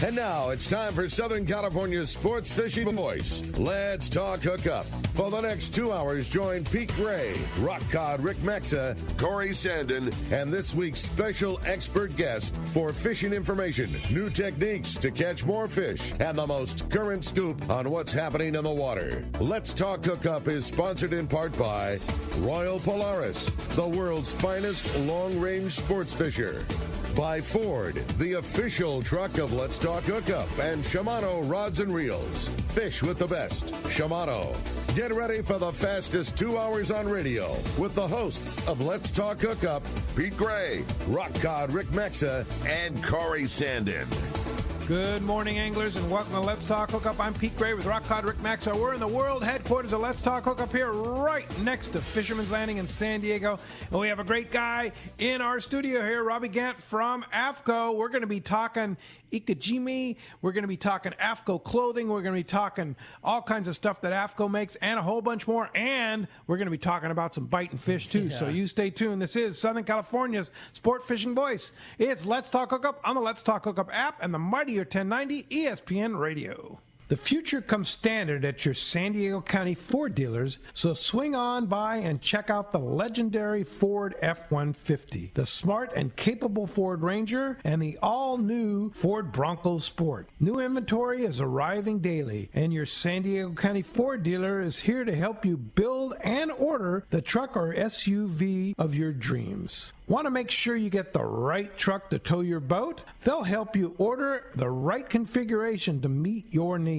And now it's time for Southern California's sports fishing voice. Let's talk hookup. For the next 2 hours, join Pete Gray, Rock Cod Rick Maxa, Corey Sandin, and this week's special expert guest for fishing information, new techniques to catch more fish, and the most current scoop on what's happening in the water. Let's Talk Hookup is sponsored in part by Royal Polaris, the world's finest long-range sports fisher. By Ford, the official truck of Let's Talk Hookup, and Shimano Rods and Reels. Fish with the best. Shimano. Get ready for the fastest 2 hours on radio with the hosts of Let's Talk Hookup, Pete Gray, Rock Cod Rick Maxa, and Corey Sandin. Good morning, anglers, and welcome to Let's Talk Hookup. I'm Pete Gray with Rock Cod Rick Maxa. We're in the world headquarters of Let's Talk Hookup here, right next to Fisherman's Landing in San Diego. And we have a great guy in our studio here, Robby Gant from AFTCO. We're going to be talking Ikejime. We're going to be talking AFTCO clothing. We're going to be talking all kinds of stuff that AFTCO makes and a whole bunch more. And we're going to be talking about some biting fish, too. Yeah. So you stay tuned. This is Southern California's sport fishing voice. It's Let's Talk Hookup on the Let's Talk Hookup app and the mightier 1090 ESPN radio. The future comes standard at your San Diego County Ford dealers, so swing on by and check out the legendary Ford F-150, the smart and capable Ford Ranger, and the all-new Ford Bronco Sport. New inventory is arriving daily, and your San Diego County Ford dealer is here to help you build and order the truck or SUV of your dreams. Want to make sure you get the right truck to tow your boat? They'll help you order the right configuration to meet your needs.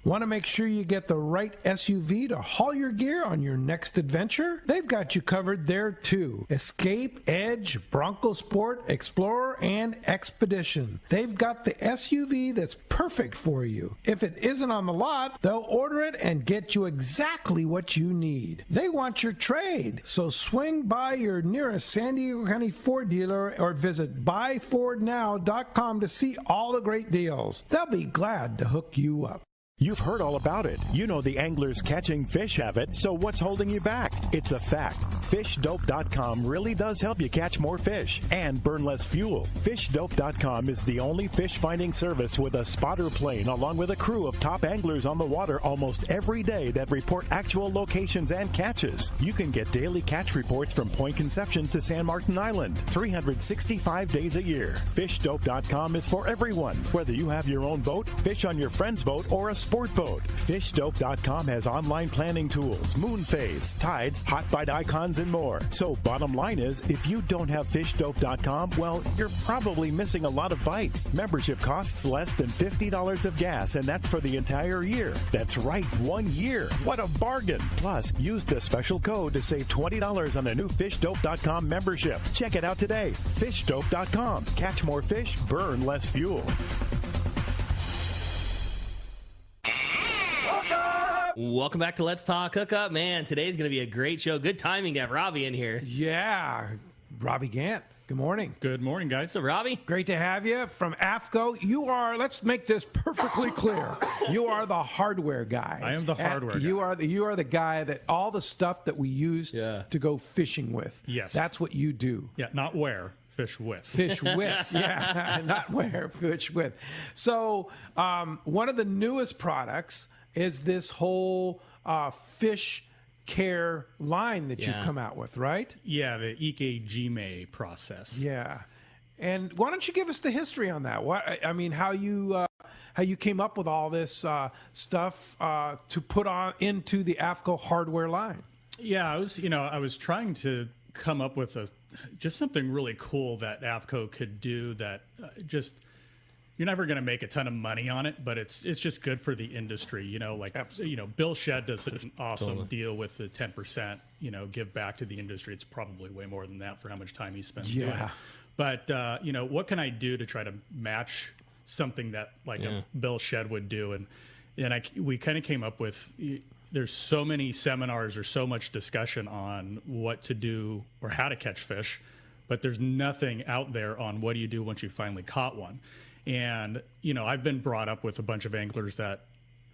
Want to make sure you get the right SUV to haul your gear on your next adventure? They've got you covered there too. Escape, Edge, Bronco Sport, Explorer, and Expedition. They've got the SUV that's perfect for you. If it isn't on the lot, they'll order it and get you exactly what you need. They want your trade, so swing by your nearest San Diego County Ford dealer or visit buyfordnow.com to see all the great deals. They'll be glad to hook you up. You've heard all about it. You know the anglers catching fish have it, so what's holding you back? It's a fact. FishDope.com really does help you catch more fish and burn less fuel. FishDope.com is the only fish finding service with a spotter plane along with a crew of top anglers on the water almost every day that report actual locations and catches. You can get daily catch reports from Point Conception to San Martin Island, 365 days a year. FishDope.com is for everyone, whether you have your own boat, fish on your friend's boat, or a sport boat. FishDope.com has online planning tools, moon phase, tides, hot bite icons, and more. So bottom line is, if you don't have FishDope.com, well, you're probably missing a lot of bites. Membership costs less than $50 of gas, and that's for the entire year. That's right, 1 year. What a bargain. Plus, use the special code to save $20 on a new FishDope.com membership. Check it out today. FishDope.com. Catch more fish, burn less fuel. Welcome back to Let's Talk Hookup. Man, today's going to be a great show. Good timing to have Robby in here. Yeah, Robby Gant. Good morning. Good morning, guys. So, Robby? Great to have you from AFTCO. You are, let's make this perfectly clear, you are the hardware guy. I am the hardware guy. You are the guy that all the stuff that we use to go fishing with. Yes. That's what you do. Yeah, not where. Fish with. Fish with, yeah. Not where, fish with. So one of the newest products is this whole fish care line that you've come out with, right? Yeah, the Ikejime process. Yeah. And why don't you give us the history on that? How you came up with all this stuff to put on into the AFTCO hardware line? Yeah, I was trying to come up with just something really cool that AFTCO could do that you're never going to make a ton of money on it, but it's just good for the industry. Bill Shedd does such an awesome deal with the 10%, give back to the industry. It's probably way more than that for how much time he spends doing it. But, what can I do to try to match something that a Bill Shedd would do? And we kind of came up with, there's so many seminars or so much discussion on what to do or how to catch fish, but there's nothing out there on what do you do once you finally caught one. And, I've been brought up with a bunch of anglers that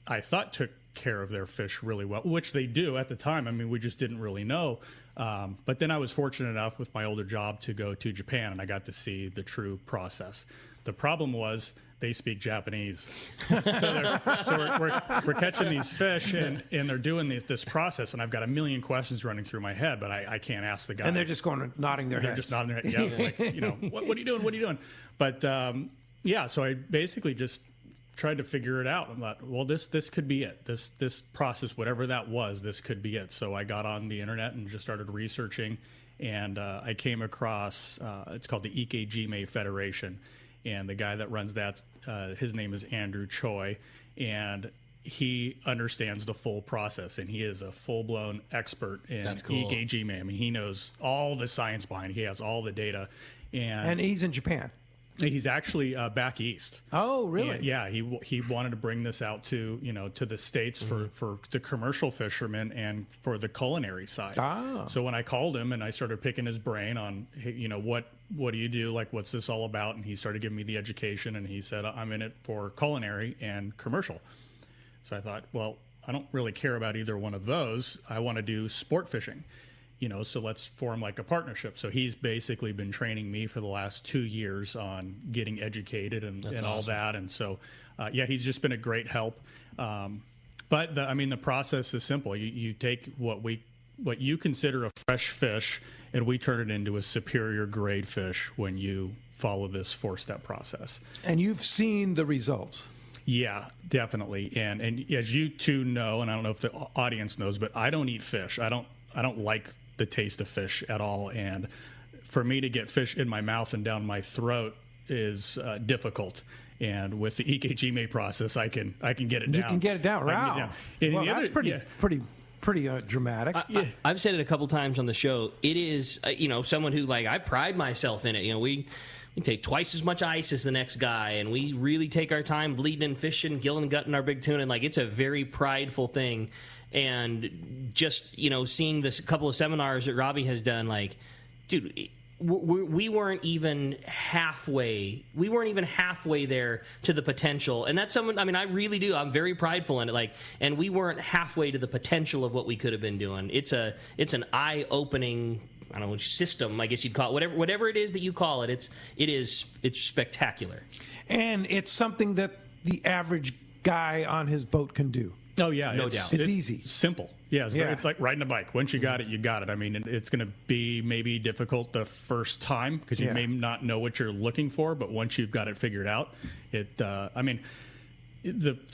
I thought took care of their fish really well, which they do at the time. I mean, we just didn't really know. But then I was fortunate enough with my older job to go to Japan, and I got to see the true process. The problem was they speak Japanese. so we're catching these fish, and they're doing this process, and I've got a million questions running through my head, but I can't ask the guy. And they're just nodding their heads. They're just nodding their head. Yeah, like, what are you doing? What are you doing? But so I basically just tried to figure it out. I'm like, well, this could be it. This process, whatever that was, this could be it. So I got on the internet and just started researching, and I came across it's called the Ikejime Federation, and the guy that runs that, his name is Andrew Choi, and he understands the full process, and he is a full-blown expert in Ikejime. I mean, he knows all the science behind it. He has all the data, and he's in Japan. He's actually back east. Oh, really? And, yeah, he wanted to bring this out to to the States for the commercial fishermen and for the culinary side. Ah. So when I called him and I started picking his brain on, hey, what do you do? Like, what's this all about? And he started giving me the education, and he said, I'm in it for culinary and commercial. So I thought, well, I don't really care about either one of those. I want to do sport fishing. So let's form like a partnership. So he's basically been training me for the last 2 years on getting educated and all that. And so, he's just been a great help. But the process is simple. You take what you consider a fresh fish, and we turn it into a superior grade fish when you follow this 4-step process. And you've seen the results. Yeah, definitely. And as you two know, and I don't know if the audience knows, but I don't eat fish. I don't like the taste of fish at all, and for me to get fish in my mouth and down my throat is difficult. And with the Ikejime process, I can get it down. You can get it down. Wow. Well, that's pretty dramatic. I've said it a couple times on the show. It is someone who, like, I pride myself in it. We take twice as much ice as the next guy, and we really take our time bleeding and fishing, gilling and gutting our big tuna. And, like, it's a very prideful thing. And just, seeing this couple of seminars that Robby has done, like, dude, we weren't even halfway. We weren't even halfway there to the potential. And that's someone, I really do. I'm very prideful in it. Like, and we weren't halfway to the potential of what we could have been doing. It's an eye-opening, I don't know, system, I guess you'd call it. Whatever it is that you call it, it's spectacular. And it's something that the average guy on his boat can do. Oh, yeah. No doubt. It's easy. Simple. Yeah, it's like riding a bike. Once you got it, you got it. It's going to be maybe difficult the first time because you may not know what you're looking for, but once you've got it figured out, the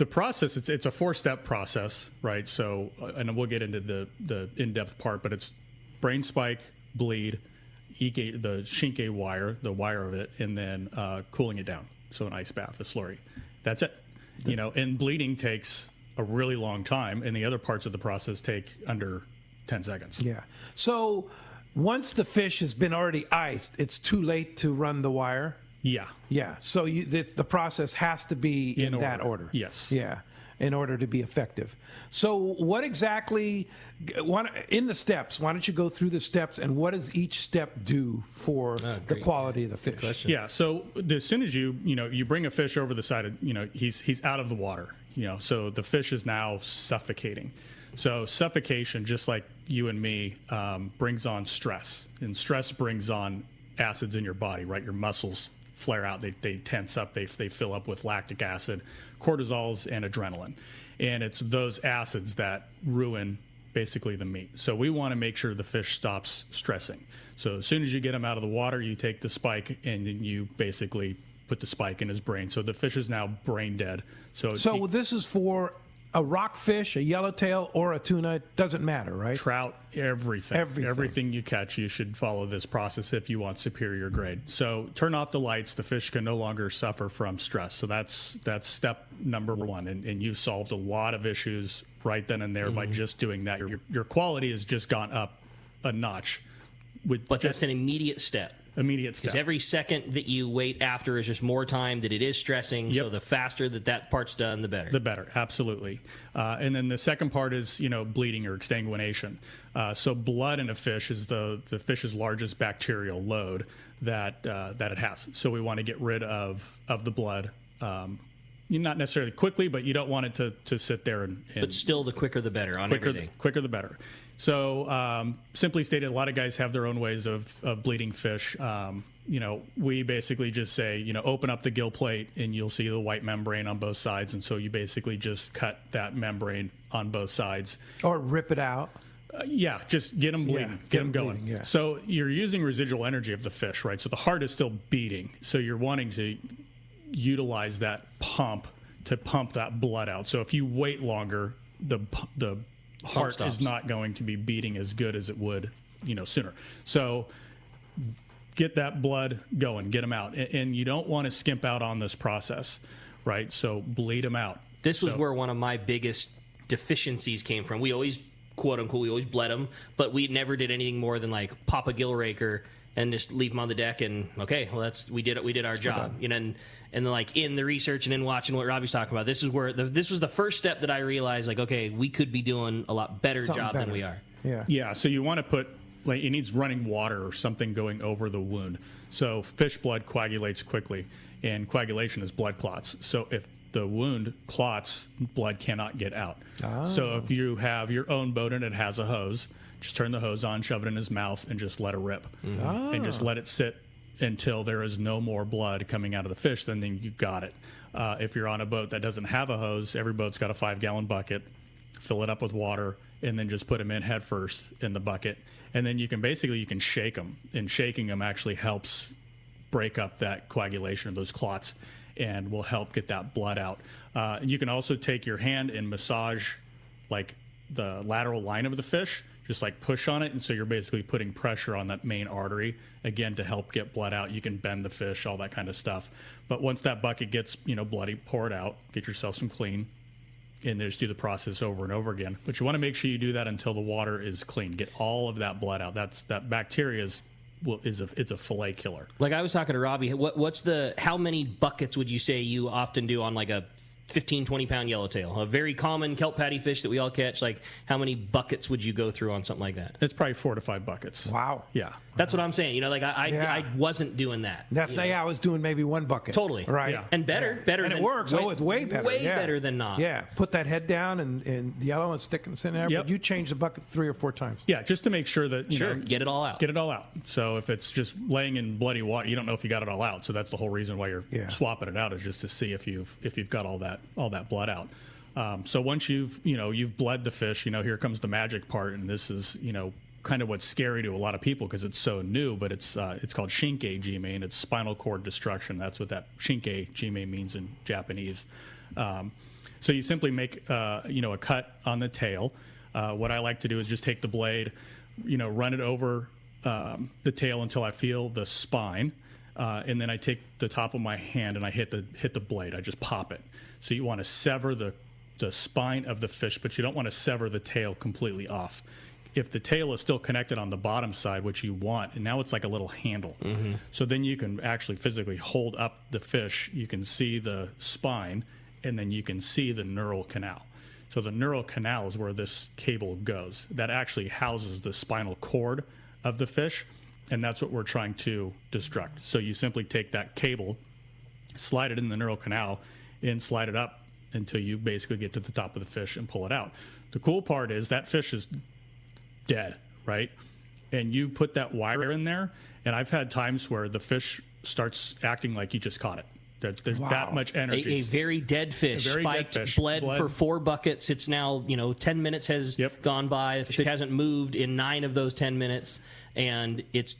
process, it's a 4-step process, right? So, and we'll get into the in-depth part, but it's brain spike, bleed, the shinke wire, the wire of it, and then cooling it down. So an ice bath, a slurry. That's it. And bleeding takes a really long time, and the other parts of the process take under 10 seconds. Yeah. So once the fish has been already iced, it's too late to run the wire? Yeah. Yeah. So the process has to be in that order. Yes. Yeah. In order to be effective. So what exactly, in the steps, why don't you go through the steps, and what does each step do for the quality of the fish? Yeah, so as soon as you bring a fish over the side of, he's out of the water, so the fish is now suffocating. So suffocation, just like you and me, brings on stress, and stress brings on acids in your body, right? Your muscles flare out, they tense up, they fill up with lactic acid, cortisols, and adrenaline. And it's those acids that ruin basically the meat. So we want to make sure the fish stops stressing. So as soon as you get him out of the water, you take the spike and then you basically put the spike in his brain. So the fish is now brain dead. So this is for a rockfish, a yellowtail, or a tuna. It doesn't matter, right? Trout, everything you catch, you should follow this process if you want superior grade. So turn off the lights. The fish can no longer suffer from stress. So that's step number one, and you've solved a lot of issues right then and there by just doing that. Your quality has just gone up a notch. But that's an immediate step. Because every second that you wait after is just more time that it is stressing. Yep. So the faster that part's done, the better. The better, absolutely. And then the second part is, bleeding or exsanguination. So blood in a fish is the fish's largest bacterial load that it has. So we want to get rid of the blood. Not necessarily quickly, but you don't want it to sit there and but still, the quicker the better on everything. Quicker the better. So simply stated, a lot of guys have their own ways of bleeding fish. we basically just say, open up the gill plate and you'll see the white membrane on both sides. And so you basically just cut that membrane on both sides. Or rip it out. Just get them bleeding, get them going. Bleeding, So you're using residual energy of the fish, right? So the heart is still beating. So you're wanting to utilize that pump to pump that blood out. So if you wait longer, the heart is not going to be beating as good as it would, sooner. So get that blood going, get them out. And you don't want to skimp out on this process, right? So bleed them out. This was where one of my biggest deficiencies came from. We always, quote unquote, we always bled them, but we never did anything more than like pop a gill raker and just leave them on the deck and we did our job. And then like in the research and in watching what Robbie's talking about, this is where this was the first step that I realized, like, okay, we could be doing a lot better job than we are. Yeah. So you want to put, like, it needs running water or something going over the wound. So fish blood coagulates quickly, and coagulation is blood clots. So if the wound clots, blood cannot get out. So if you have your own boat and it has a hose, just turn the hose on, shove it in his mouth, and just let it rip. And just let it sit until there is no more blood coming out of the fish, then you got it. If you're on a boat that doesn't have a hose, every boat's got a 5-gallon bucket, fill it up with water, and then just put them in head first in the bucket. And then you can shake them, and shaking them actually helps break up that coagulation of those clots and will help get that blood out. You can also take your hand and massage like the lateral line of the fish, just like push on it. And so you're basically putting pressure on that main artery, again, to help get blood out. You can bend the fish, all that kind of stuff. But once that bucket gets, bloody, pour it out, get yourself some clean, and just do the process over and over again. But you want to make sure you do that until the water is clean. Get all of that blood out. That bacteria is a fillet killer. Like I was talking to Robbie, how many buckets would you say you often do on like a 15, 20-pound yellowtail, a very common kelp patty fish that we all catch? Like, how many buckets would you go through on something like that? It's probably 4 to 5 buckets. Wow. Yeah. That's what I'm saying. I wasn't doing that. I was doing maybe 1 bucket. Totally. Right. Yeah. And better. And it works. It's way better. Way better than not. Yeah. Put that head down and yellow and stick it in there. Yep. But you change the bucket 3 or 4 times. Yeah, just to make sure that, get it all out. Get it all out. So if it's just laying in bloody water, you don't know if you got it all out. So that's the whole reason why you're swapping it out, is just to see if you've got all that blood out. So once you've bled the fish, here comes the magic part, and this is, kind of what's scary to a lot of people because it's so new, but it's called Ikejime, and it's spinal cord destruction. That's what that Ikejime means in Japanese. So you simply make, a cut on the tail. What I like to do is just take the blade, run it over the tail until I feel the spine. And then I take the top of my hand and I hit the blade. I just pop it. So you want to sever the spine of the fish, but you don't want to sever the tail completely off. If the tail is still connected on the bottom side, which you want, and now it's like a little handle. Mm-hmm. So then you can actually physically hold up the fish. You can see the spine, and then you can see the neural canal. So the neural canal is where this cable goes. That actually houses the spinal cord of the fish, and that's what we're trying to destruct. So you simply take that cable, slide it in the neural canal, and slide it up until you basically get to the top of the fish and pull it out. The cool part is that fish is dead, right? And you put that wire in there, and I've had times where the fish starts acting like you just caught it. There's that much energy. A very dead fish, bled for 4 buckets. It's now, 10 minutes has gone by. The fish hasn't moved in 9 of those 10 minutes, and it's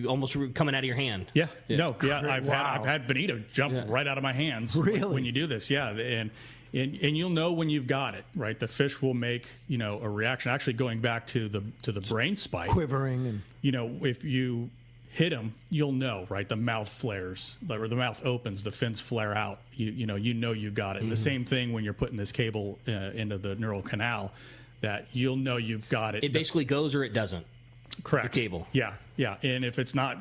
almost coming out of your hand. I've had bonito jump right out of my hands when you do this. And you'll know when you've got it, right? The fish will make, a reaction. Actually, going back to the brain spike, quivering, and if you hit them, you'll know, right? The mouth flares, or the mouth opens, the fins flare out. You know you got it. Mm-hmm. And the same thing when you're putting this cable into the neural canal, that you'll know you've got it. It basically goes or it doesn't. Correct. The cable. Yeah. And if it's not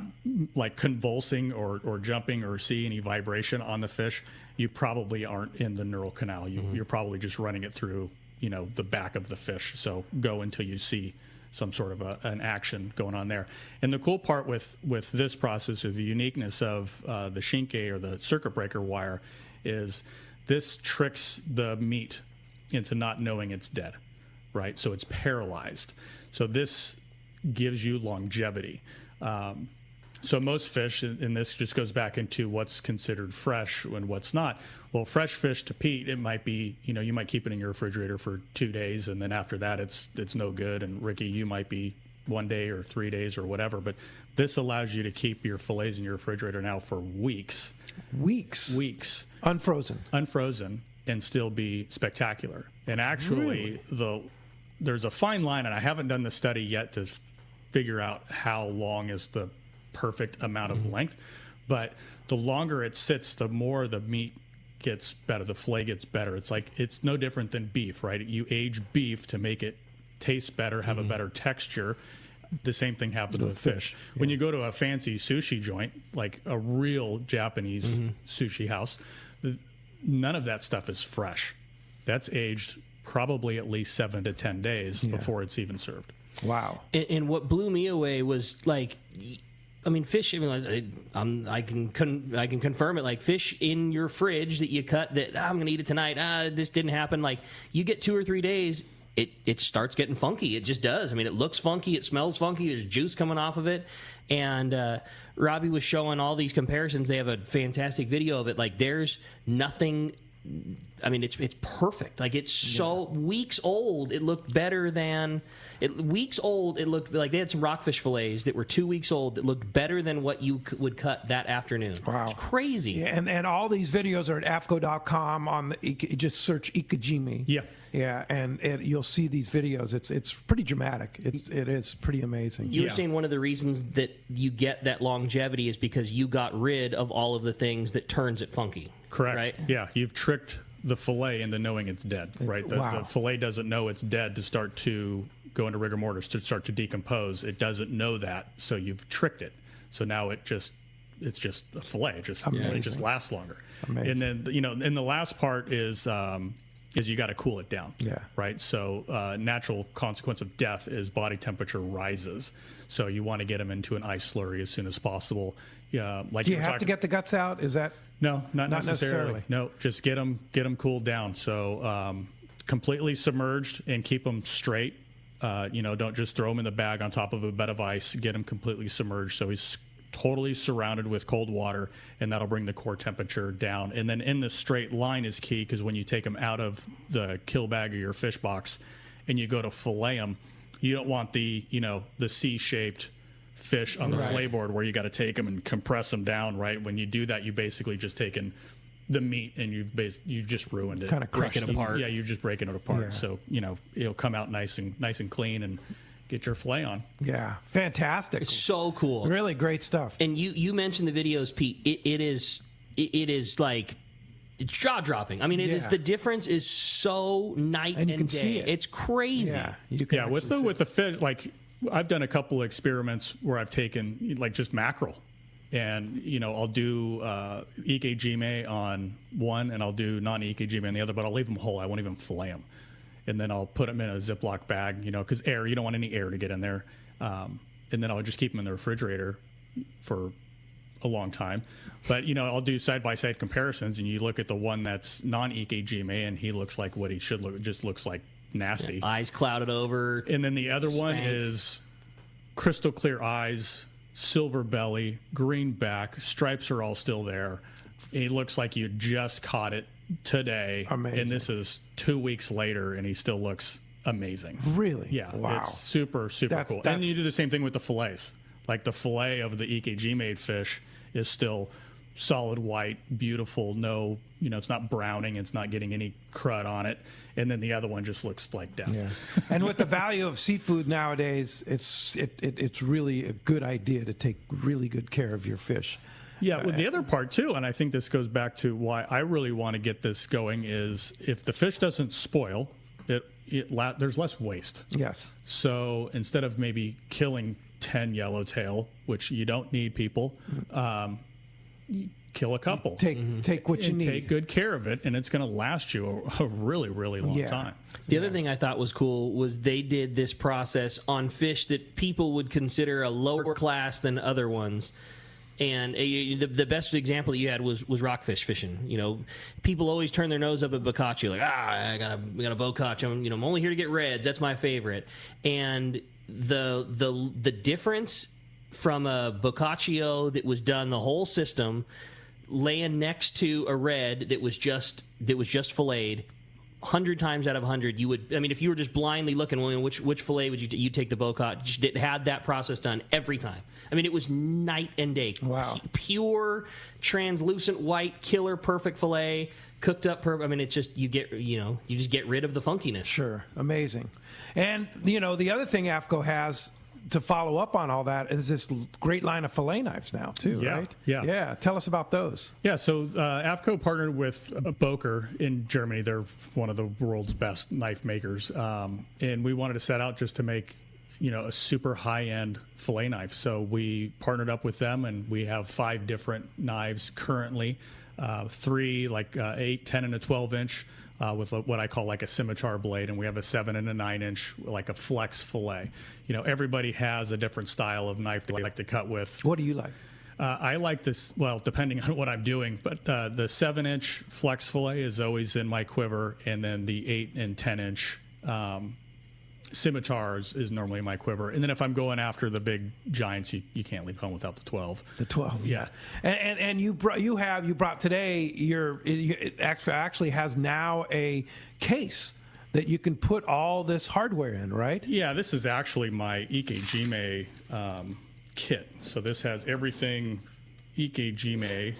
like convulsing or jumping or see any vibration on the fish, you probably aren't in the neural canal. You're probably just running it through, the back of the fish. So go until you see some sort of an action going on there. And the cool part with this process, or the uniqueness of the shinke, or the circuit breaker wire, is this tricks the meat into not knowing it's dead, right? So it's paralyzed. So this gives you longevity. So most fish, and this just goes back into what's considered fresh and what's not. Well, fresh fish to Pete, it might be, you might keep it in your refrigerator for 2 days, and then after that, it's no good. And Ricky, you might be 1 day or 3 days or whatever. But this allows you to keep your fillets in your refrigerator now for weeks. Weeks. Unfrozen, and still be spectacular. And actually, there's a fine line, and I haven't done the study yet to figure out how long is the perfect amount of length, but the longer it sits, the more the meat gets better, the fillet gets better. It's no different than beef, right? You age beef to make it taste better, have a better texture. The same thing happens with fish. When you go to a fancy sushi joint, like a real Japanese sushi house, none of that stuff is fresh. That's aged probably at least 7 to 10 days before it's even served. Wow. And what blew me away was like, I mean, fish. I mean, I can confirm it. Like fish in your fridge that you cut that I'm going to eat it tonight. This didn't happen. Like you get 2 or 3 days, it starts getting funky. It just does. I mean, it looks funky. It smells funky. There's juice coming off of it. And Robby was showing all these comparisons. They have a fantastic video of it. Like there's nothing. I mean, it's perfect. Like it's so weeks old. It looked better than. Weeks old, it looked like they had some rockfish fillets that were 2 weeks old that looked better than what you would cut that afternoon. Wow. It's crazy. Yeah, and all these videos are at AFTCO.com. Just search Ikejime. Yeah. Yeah, and you'll see these videos. It's pretty dramatic. It is pretty amazing. You were saying one of the reasons that you get that longevity is because you got rid of all of the things that turns it funky. Correct. Right? Yeah, you've tricked the fillet into knowing it's dead, right? The fillet doesn't know it's dead to start to go into rigor mortis, to start to decompose. It doesn't know that, so you've tricked it. So now it's just a fillet. It just lasts longer. Amazing. And then and the last part is you got to cool it down. Yeah. Right. So natural consequence of death is body temperature rises. So you want to get them into an ice slurry as soon as possible. Yeah. Like do you have to get the guts out? Is that no? Not necessarily. No, just get them cooled down. So completely submerged and keep them straight. Don't just throw him in the bag on top of a bed of ice. Get him completely submerged so he's totally surrounded with cold water, and that'll bring the core temperature down. And then in the straight line is key, because when you take them out of the kill bag or your fish box and you go to fillet them, you don't want the C-shaped fish on the fillet board where you got to take them and compress them down, right? When you do that, you basically just taken the meat and you've just ruined it. Kind of break it apart. Yeah, you're just breaking it apart. Yeah. So it'll come out nice and clean, and get your fillet on. Yeah, fantastic. It's so cool. Really great stuff. And you mentioned the videos, Pete. It is like it's jaw dropping. I mean, it is. The difference is so night and you can day. see it. It's crazy. Yeah, you can with the fish, like I've done a couple of experiments where I've taken like just mackerel. And, I'll do Ikejime on one, and I'll do non-Ikejime on the other, but I'll leave them whole. I won't even fillet them. And then I'll put them in a Ziploc bag, because you don't want any air to get in there. And then I'll just keep them in the refrigerator for a long time. But, I'll do side-by-side comparisons, and you look at the one that's non-Ikejime, and he looks like what he should look. It just looks like nasty. Yeah, eyes clouded over. And then the other one is crystal clear eyes, silver belly, green back, stripes are all still there. It looks like you just caught it today. Amazing. And this is 2 weeks later, and he still looks amazing. Really? Yeah. Wow. It's super cool. And you do the same thing with the fillets. Like the fillet of the Ikejime fish is still solid white, beautiful, no, it's not browning, it's not getting any crud on it. And then the other one just looks like death. Yeah. And with the value of seafood nowadays, it's really a good idea to take really good care of your fish. Yeah, well, the other part too, and I think this goes back to why I really want to get this going, is if the fish doesn't spoil, there's less waste. Yes. So instead of maybe killing 10 yellowtail, which you don't need, people, kill a couple. Take what you need. Take good care of it, and it's going to last you a really, really long time. The other thing I thought was cool was they did this process on fish that people would consider a lower class than other ones. And the best example that you had was rockfish fishing. People always turn their nose up at bocaccia, like, I got a bocaccia. I'm only here to get reds. That's my favorite. And the difference from a boccaccio that was done the whole system, laying next to a red that was just filleted. 100 times out of 100, you would. I mean, if you were just blindly looking, well, which fillet would you take the boccaccio? It had that process done every time. I mean, it was night and day. Wow. Pure, translucent white, killer, perfect fillet, cooked up perfect. I mean, it's just you just get rid of the funkiness. Sure, amazing. And the other thing AFTCO has to follow up on all that is this great line of fillet knives now too, right? Yeah. Tell us about those. Yeah, so AFTCO partnered with Boker in Germany. They're one of the world's best knife makers, and we wanted to set out just to make a super high-end fillet knife. So we partnered up with them, and we have 5 different knives currently, 3 like 8, 10, and a 12-inch. With what I call like a scimitar blade, and we have a 7 and a 9-inch, like a flex fillet. Everybody has a different style of knife they like to cut with. What do you like? I like this, well, depending on what I'm doing, but the 7-inch flex fillet is always in my quiver, and then the 8 and 10-inch scimitars is normally in my quiver. And then if I'm going after the big giants, you can't leave home without the 12. The 12, yeah. And you brought today it actually has now a case that you can put all this hardware in, right? Yeah, this is actually my Ikejime kit. So this has everything Ikejime.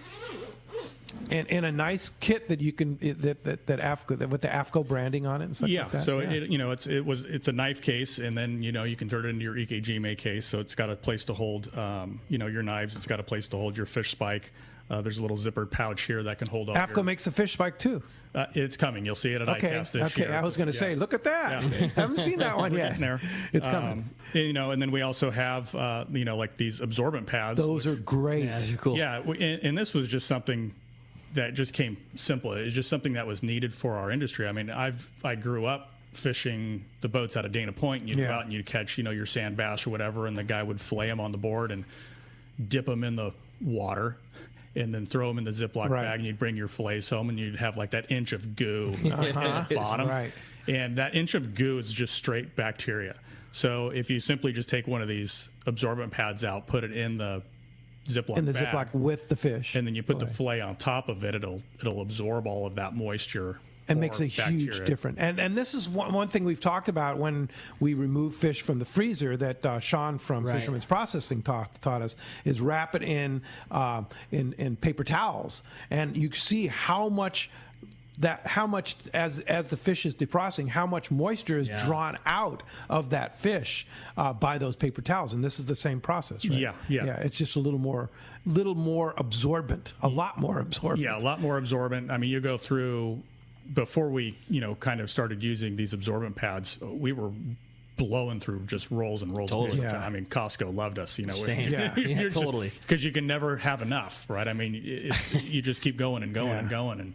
And in a nice kit that you can that AFTCO with the AFTCO branding on it and stuff like that. So it's a knife case, and then you can turn it into your Ikejime case. So it's got a place to hold your knives. It's got a place to hold your fish spike. There's a little zippered pouch here that can hold all. AFTCO makes a fish spike too. It's coming. You'll see it at ICAST this year. Okay, I was going to say, look at that. I haven't seen that one yet. There. It's coming. And then we also have like these absorbent pads. Those are great. Yeah, those are cool. Yeah, and this was just something that just came simple. It's just something that was needed for our industry. I mean, I grew up fishing the boats out of Dana Point, and you'd go out and you'd catch, your sand bass or whatever, and the guy would fillet them on the board and dip them in the water and then throw them in the Ziploc bag, and you'd bring your fillets home, and you'd have like that inch of goo at the bottom. Right. And that inch of goo is just straight bacteria. So if you simply just take one of these absorbent pads out, put it in the Ziploc bag, Ziploc with the fish, and then you put the fillet on top of it, it'll absorb all of that moisture and makes a huge difference. And this is one thing we've talked about when we remove fish from the freezer that Sean from Fisherman's Processing taught us is wrap it in paper towels, and you see how much as the fish is defrosting, how much moisture is drawn out of that fish by those paper towels, and this is the same process, right? Yeah. It's just a little more absorbent, a lot more absorbent. Yeah, a lot more absorbent. I mean, you go through before we kind of started using these absorbent pads, we were blowing through just rolls and rolls. Totally. Of I mean, Costco loved us, Same. Yeah, totally. Because you can never have enough, right? I mean, you just keep going and going and going,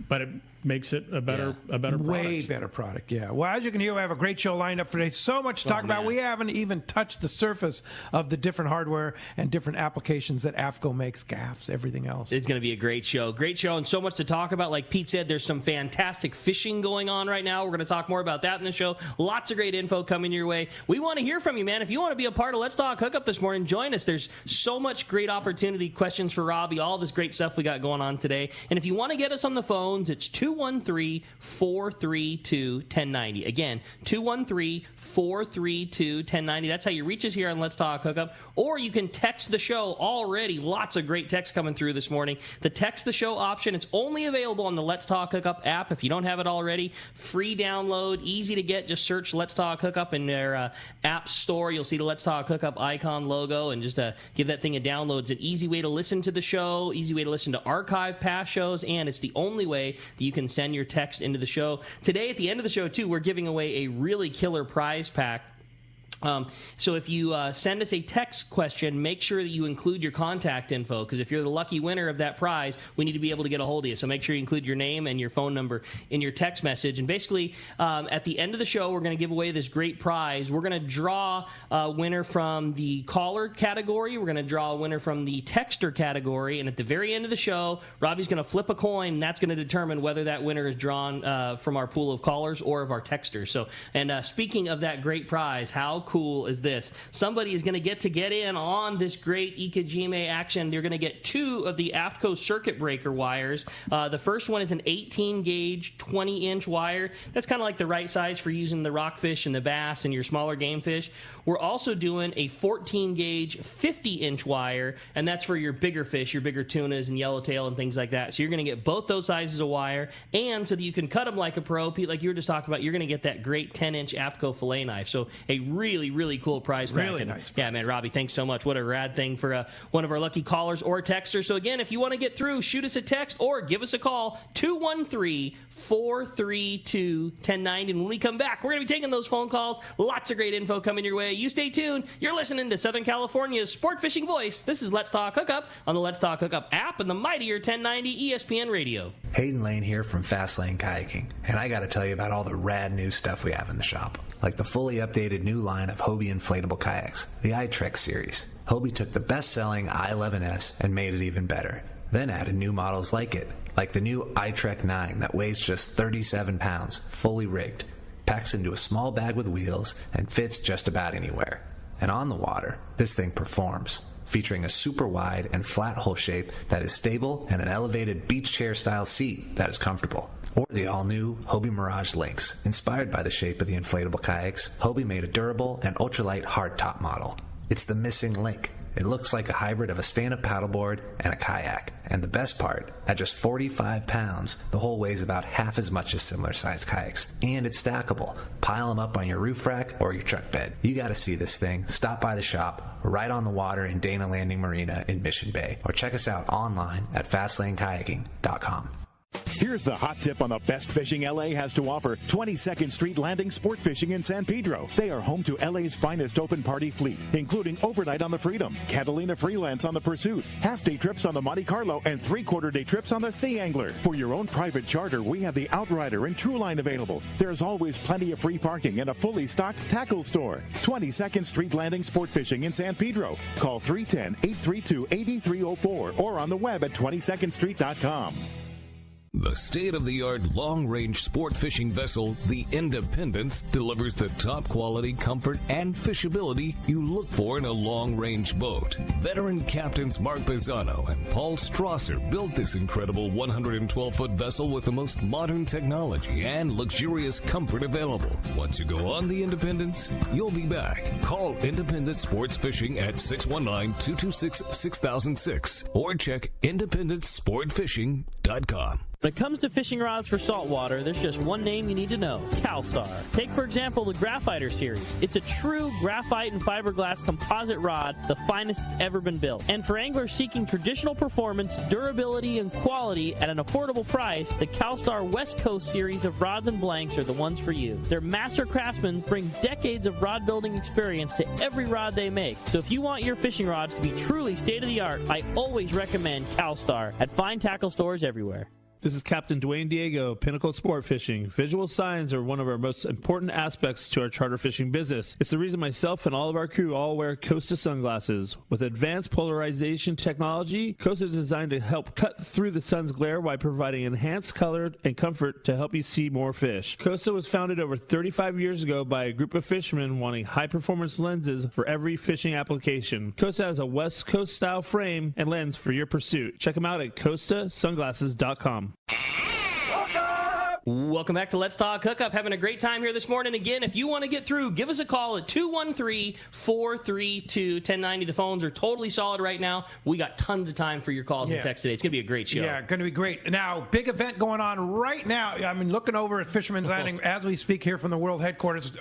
but it makes it a better product. Way better product, yeah. Well, as you can hear, we have a great show lined up for today. So much to talk about. We haven't even touched the surface of the different hardware and different applications that AFTCO makes, gaffs, everything else. It's going to be a great show, and so much to talk about. Like Pete said, there's some fantastic fishing going on right now. We're going to talk more about that in the show. Lots of great info coming your way. We want to hear from you, man. If you want to be a part of Let's Talk Hookup this morning, join us. There's so much great opportunity, questions for Robby, all this great stuff we got going on today. And if you want to get us on the phones, it's 213-432-1090. Again, 213-432-1090. That's how you reach us here on Let's Talk Hookup. Or you can text the show already. Lots of great texts coming through this morning. The text the show option, it's only available on the Let's Talk Hookup app. If you don't have it already, free download, easy to get. Just search Let's Talk Hookup in their app store. You'll see the Let's Talk Hookup icon logo, and just give that thing a download. It's an easy way to listen to the show, easy way to listen to archive past shows, and it's the only way that you can send your text into the show. Today, at the end of the show, too, we're giving away a really killer prize pack. So if you send us a text question, make sure that you include your contact info, because if you're the lucky winner of that prize, we need to be able to get a hold of you. So make sure you include your name and your phone number in your text message. And basically, at the end of the show, we're going to give away this great prize. We're going to draw a winner from the caller category. We're going to draw a winner from the texter category. And at the very end of the show, Robby's going to flip a coin, and that's going to determine whether that winner is drawn from our pool of callers or of our texters. So, and speaking of that great prize, how cool is this? Somebody is going to get in on this great Ikejime action. You're going to get 2 of the AFTCO circuit breaker wires. The first one is an 18-gauge, 20-inch wire. That's kind of like the right size for using the rockfish and the bass and your smaller game fish. We're also doing a 14-gauge, 50-inch wire, and that's for your bigger fish, your bigger tunas and yellowtail and things like that. So you're going to get both those sizes of wire, and so that you can cut them like a pro, Pete, like you were just talking about, you're going to get that great 10-inch AFTCO fillet knife. So a really, really cool prize. Really nice prize. Yeah, man, Robby, thanks so much. What a rad thing for one of our lucky callers or texters. So again, if you want to get through, shoot us a text or give us a call, 213-432-1090. And when we come back, we're going to be taking those phone calls. Lots of great info coming your way. You stay tuned. You're listening to Southern California's sport fishing voice. This is Let's Talk Hookup on the Let's Talk Hookup app and the mightier 1090 ESPN radio. Hayden Lane here from Fastlane Kayaking, and I got to tell you about all the rad new stuff we have in the shop, like the fully updated new line of Hobie inflatable kayaks, the iTrek series. Hobie took the best-selling I-11S and made it even better, then added new models like it, like the new iTrek 9 that weighs just 37 pounds, fully rigged, packs into a small bag with wheels, and fits just about anywhere. And on the water, this thing performs, featuring a super wide and flat hull shape that is stable and an elevated beach chair style seat that is comfortable. Or the all-new Hobie Mirage Lynx. Inspired by the shape of the inflatable kayaks, Hobie made a durable and ultralight hardtop model. It's the missing link. It looks like a hybrid of a stand-up paddleboard and a kayak. And the best part, at just 45 pounds, the hull weighs about half as much as similar-sized kayaks. And it's stackable. Pile them up on your roof rack or your truck bed. You gotta see this thing. Stop by the shop, right on the water in Dana Landing Marina in Mission Bay. Or check us out online at FastlaneKayaking.com. Here's the hot tip on the best fishing LA has to offer. 22nd Street Landing Sport Fishing in San Pedro. They are home to LA's finest open party fleet, including overnight on the Freedom, Catalina Freelance on the Pursuit, half-day trips on the Monte Carlo, and three-quarter-day trips on the Sea Angler. For your own private charter, we have the Outrider and Trueline available. There's always plenty of free parking and a fully stocked tackle store. 22nd Street Landing Sport Fishing in San Pedro. Call 310-832-8304 or on the web at 22ndstreet.com. The state-of-the-art long-range sport fishing vessel, the Independence, delivers the top quality, comfort, and fishability you look for in a long-range boat. Veteran captains Mark Bizzano and Paul Strasser built this incredible 112-foot vessel with the most modern technology and luxurious comfort available. Once you go on the Independence, you'll be back. Call Independence Sports Fishing at 619-226-6006 or check IndependenceSportFishing.com. When it comes to fishing rods for saltwater, there's just one name you need to know, CalStar. Take, for example, the Graphiter series. It's a true graphite and fiberglass composite rod, the finest it's ever been built. And for anglers seeking traditional performance, durability, and quality at an affordable price, the CalStar West Coast series of rods and blanks are the ones for you. Their master craftsmen bring decades of rod building experience to every rod they make. So if you want your fishing rods to be truly state-of-the-art, I always recommend CalStar at fine tackle stores everywhere. This is Captain Dwayne Diego, Pinnacle Sport Fishing. Visual signs are one of our most important aspects to our charter fishing business. It's the reason myself and all of our crew all wear Costa sunglasses. With advanced polarization technology, Costa is designed to help cut through the sun's glare while providing enhanced color and comfort to help you see more fish. Costa was founded over 35 years ago by a group of fishermen wanting high-performance lenses for every fishing application. Costa has a West Coast style frame and lens for your pursuit. Check them out at CostaSunglasses.com. Welcome back to Let's Talk Hookup. Having a great time here this morning. Again, if you want to get through, give us a call at 213-432-1090. The phones are totally solid right now. We got tons of time for your calls and texts today. It's going to be a great show. Yeah, going to be great. Now, big event going on right now. I mean, looking over at Fisherman's Landing as we speak here from the World Headquarters.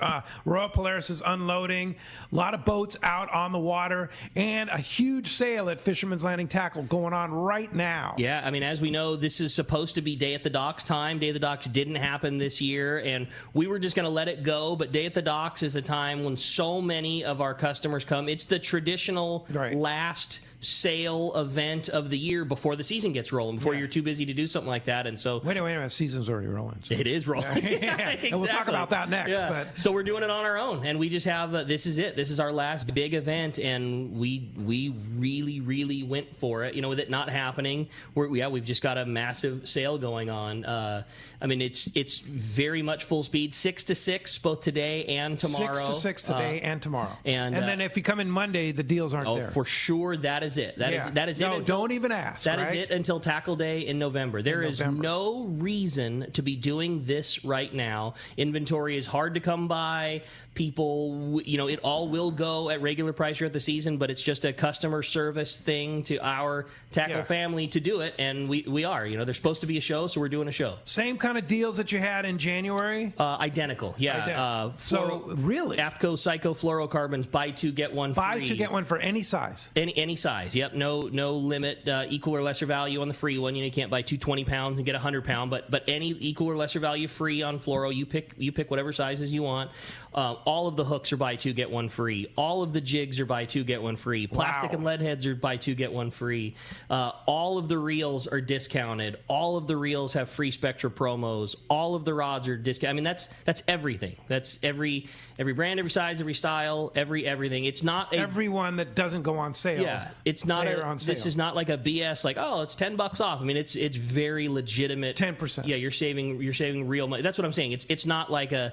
Royal Polaris is unloading. A lot of boats out on the water. And a huge sale at Fisherman's Landing Tackle going on right now. Yeah, I mean, as we know, this is supposed to be Day at the Docks time. Day at the Docks didn't happen this year, and we were just going to let it go, but Day at the Docks is a time when so many of our customers come. It's the traditional last sale event of the year before the season gets rolling, before you're too busy to do something like that. And so wait a minute, season's already rolling. So. It is rolling. Exactly. And we'll talk about that next. Yeah. But so we're doing it on our own, and we just have this is it. This is our last big event, and we really went for it. With it not happening, we've just got a massive sale going on. I mean, it's very much full speed, 6 to 6 both today and tomorrow. 6 to 6 today and tomorrow. And then if you come in Monday, the deals aren't there. For sure, that is it. That is no, it. Don't even ask. That is it until Tackle Day in November. There is no reason to be doing this right now. Inventory is hard to come by. People, it all will go at regular price throughout the season, but it's just a customer service thing to our tackle family to do it, and we are. There's supposed to be a show, so we're doing a show. Same kind of deals that you had in January? Identical, yeah. So, really? AFTCO Psycho Fluorocarbons, buy two, get one free. Buy two, get one for any size? Any size, yep. No limit, equal or lesser value on the free one. You can't buy two 20-pounds and get a 100-pound, but any equal or lesser value free on fluoro. You pick whatever sizes you want. All of the hooks are buy two, get one free. All of the jigs are buy two, get one free. Plastic and lead heads are buy two, get one free. All of the reels are discounted. All of the reels have free Spectra promos. All of the rods are discounted. I mean, that's everything. That's every brand, every size, every style, everything. It's not everyone that doesn't go on sale. Yeah, it's not on sale. This is not like a BS. Like, oh, it's $10 off. I mean, it's very legitimate. 10%. Yeah, you're saving real money. That's what I'm saying. It's not like an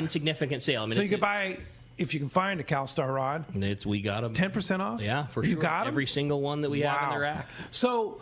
insignificant sale. I mean, so you could buy, if you can find a CalStar rod. We got them 10% off. Yeah, for sure. You got them? Every single one that we have in the rack. So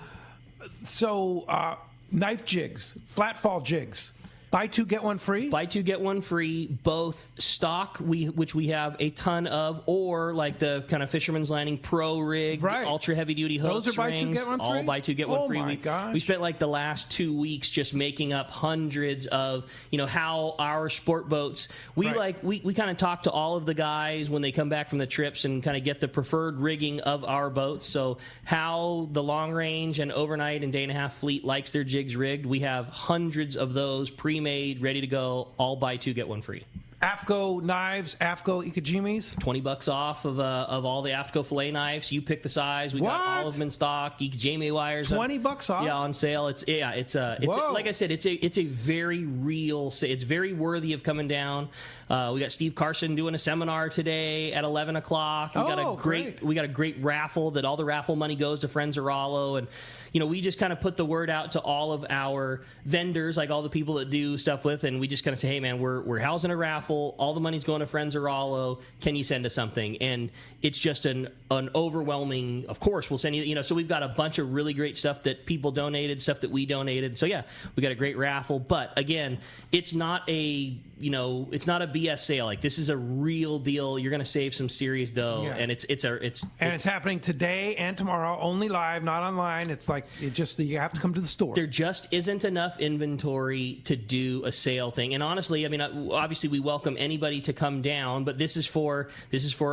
knife jigs, flat fall jigs. Buy two, get one free? Buy two, get one free, both stock, which we have a ton of, or like the kind of Fisherman's Landing Pro Rig, ultra heavy duty hooks. Those are buy two, get one free? All buy two, get one free. Oh, my gosh. We spent like the last 2 weeks just making up hundreds of, how our sport boats, we kind of talk to all of the guys when they come back from the trips and kind of get the preferred rigging of our boats. So how the long range and overnight and day and a half fleet likes their jigs rigged, we have hundreds of those pre-made, ready to go, all buy two, get one free. AFTCO knives, AFTCO Ikejimes? $20 off of all the AFTCO Fillet knives. You pick the size. We got all of them in stock. Ikejime wires. $20 off? Yeah, on sale. It's like I said, it's a very real. It's very worthy of coming down. We got Steve Carson doing a seminar today at 11 o'clock. We got a great raffle that all the raffle money goes to Friends of Rollo, and we just kind of put the word out to all of our vendors, like all the people that do stuff with, and we just kind of say, hey man, we're housing a raffle. All the money's going to Friends of Rollo. Can you send us something? And it's just an overwhelming. Of course, we'll send you. So we've got a bunch of really great stuff that people donated, stuff that we donated. So yeah, we got a great raffle. But again, it's not a BS sale. Like, this is a real deal. You're going to save some serious dough, and it's happening today and tomorrow, only live, not online. It's like you have to come to the store. There just isn't enough inventory to do a sale thing. And honestly, I mean, obviously we welcome anybody to come down, but this is for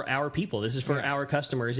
our people. This is for our customers.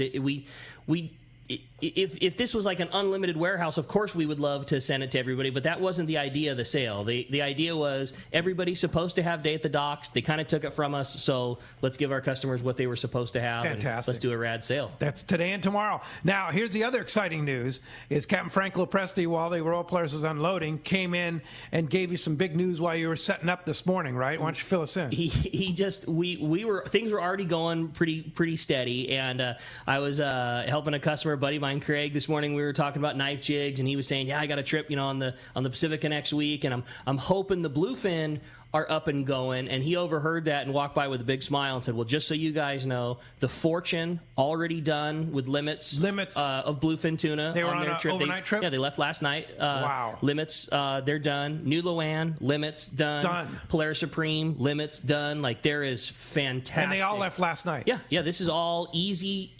If this was like an unlimited warehouse, of course we would love to send it to everybody, but that wasn't the idea of the sale. The idea was everybody's supposed to have day at the docks. They kind of took it from us, so let's give our customers what they were supposed to have. Fantastic. And let's do a rad sale. That's today and tomorrow. Now, here's the other exciting news, is Captain Frank Lopresti, while the Royal Polaris was unloading, came in and gave you some big news while you were setting up this morning, right? Why don't you fill us in? Things were already going pretty steady, and I was helping a customer, buddy of mine, Craig, this morning. We were talking about knife jigs, and he was saying, yeah, I got a trip, on the Pacifica next week, and I'm hoping the bluefin are up and going. And he overheard that and walked by with a big smile and said, well, just so you guys know, the Fortune already done with limits of bluefin tuna. They were on their trip. Overnight trip? Yeah, they left last night. Wow. Limits, they're done. New Luan, limits, done. Polaris Supreme, limits, done. Like, there is fantastic. And they all left last night. Yeah, this is all easy.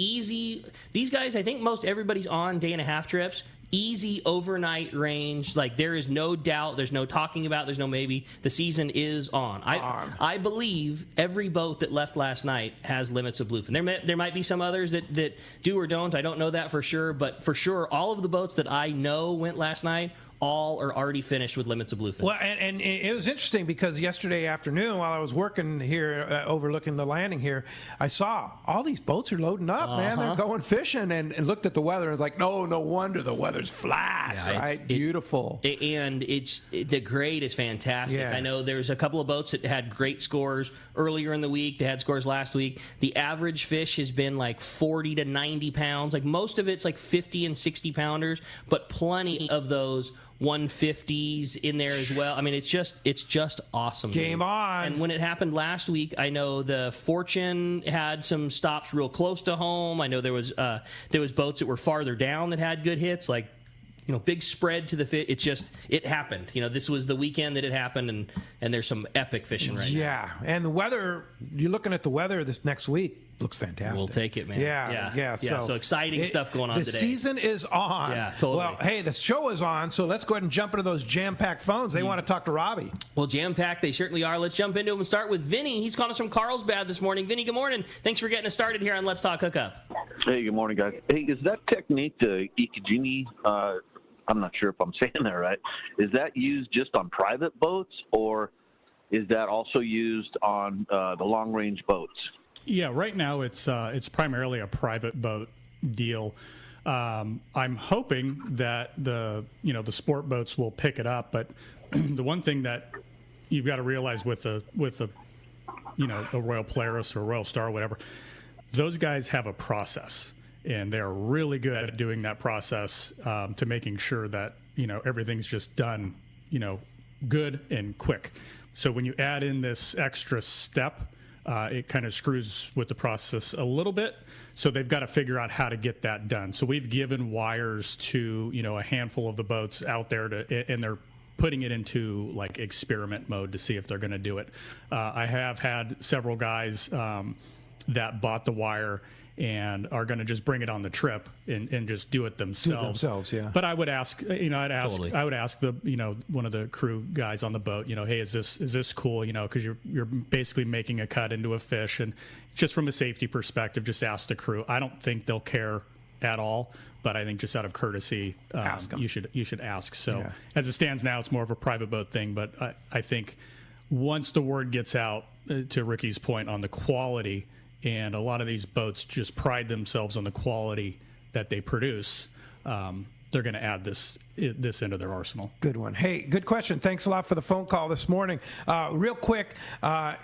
These guys, I think most everybody's on day and a half trips. Easy overnight range. Like, there is no doubt. There's no talking about. There's no maybe. The season is on. I believe every boat that left last night has limits of bluefin. There might be some others that do or don't. I don't know that for sure. But for sure, all of the boats that I know went last night all are already finished with limits of bluefin. Well, and it was interesting because yesterday afternoon while I was working here overlooking the landing here, I saw all these boats are loading up, man. They're going fishing and looked at the weather and was like, no wonder the weather's flat, right? Beautiful. And the grade is fantastic. Yeah. I know there's a couple of boats that had great scores earlier in the week. They had scores last week. The average fish has been like 40 to 90 pounds. Like most of it's like 50 and 60 pounders, but plenty of those 150s in there as well. I mean, it's just awesome. Game on. And when it happened last week, I know the Fortune had some stops real close to home. I know there was boats that were farther down that had good hits, like, you know, big spread to the fish. It happened. You know, this was the weekend that it happened, and there's some epic fishing right now. Yeah, and the weather, you're looking at the weather this next week, looks fantastic. We'll take it, man. Yeah. So exciting stuff going on the today. The season is on. Yeah, totally. Well, hey, the show is on, so let's go ahead and jump into those jam-packed phones. They want to talk to Robby. Well, jam-packed, they certainly are. Let's jump into them and start with Vinny. He's calling us from Carlsbad this morning. Vinny, good morning. Thanks for getting us started here on Let's Talk Hookup. Hey, good morning, guys. Hey, is that technique, the Ikejime, I'm not sure if I'm saying that right, is that used just on private boats, or is that also used on the long-range boats? Yeah, right now it's primarily a private boat deal. I'm hoping that the sport boats will pick it up, but the one thing that you've got to realize with a Royal Polaris or Royal Star or whatever, those guys have a process, and they're really good at doing that process to making sure that everything's just done good and quick. So when you add in this extra step, it kind of screws with the process a little bit. So they've got to figure out how to get that done. So we've given wires to a handful of the boats out there and they're putting it into like experiment mode to see if they're going to do it. I have had several guys that bought the wire and are going to just bring it on the trip and just do it themselves. Yeah. But I would ask, Totally. I would ask the, one of the crew guys on the boat, hey, is this cool? Because you're basically making a cut into a fish, and just from a safety perspective, just ask the crew. I don't think they'll care at all, but I think just out of courtesy, ask them. you should ask. So as it stands now, it's more of a private boat thing, but I think once the word gets out, to Ricky's point on the quality. And a lot of these boats just pride themselves on the quality that they produce. They're going to add this into their arsenal. Good one. Hey, good question. Thanks a lot for the phone call this morning. Real quick,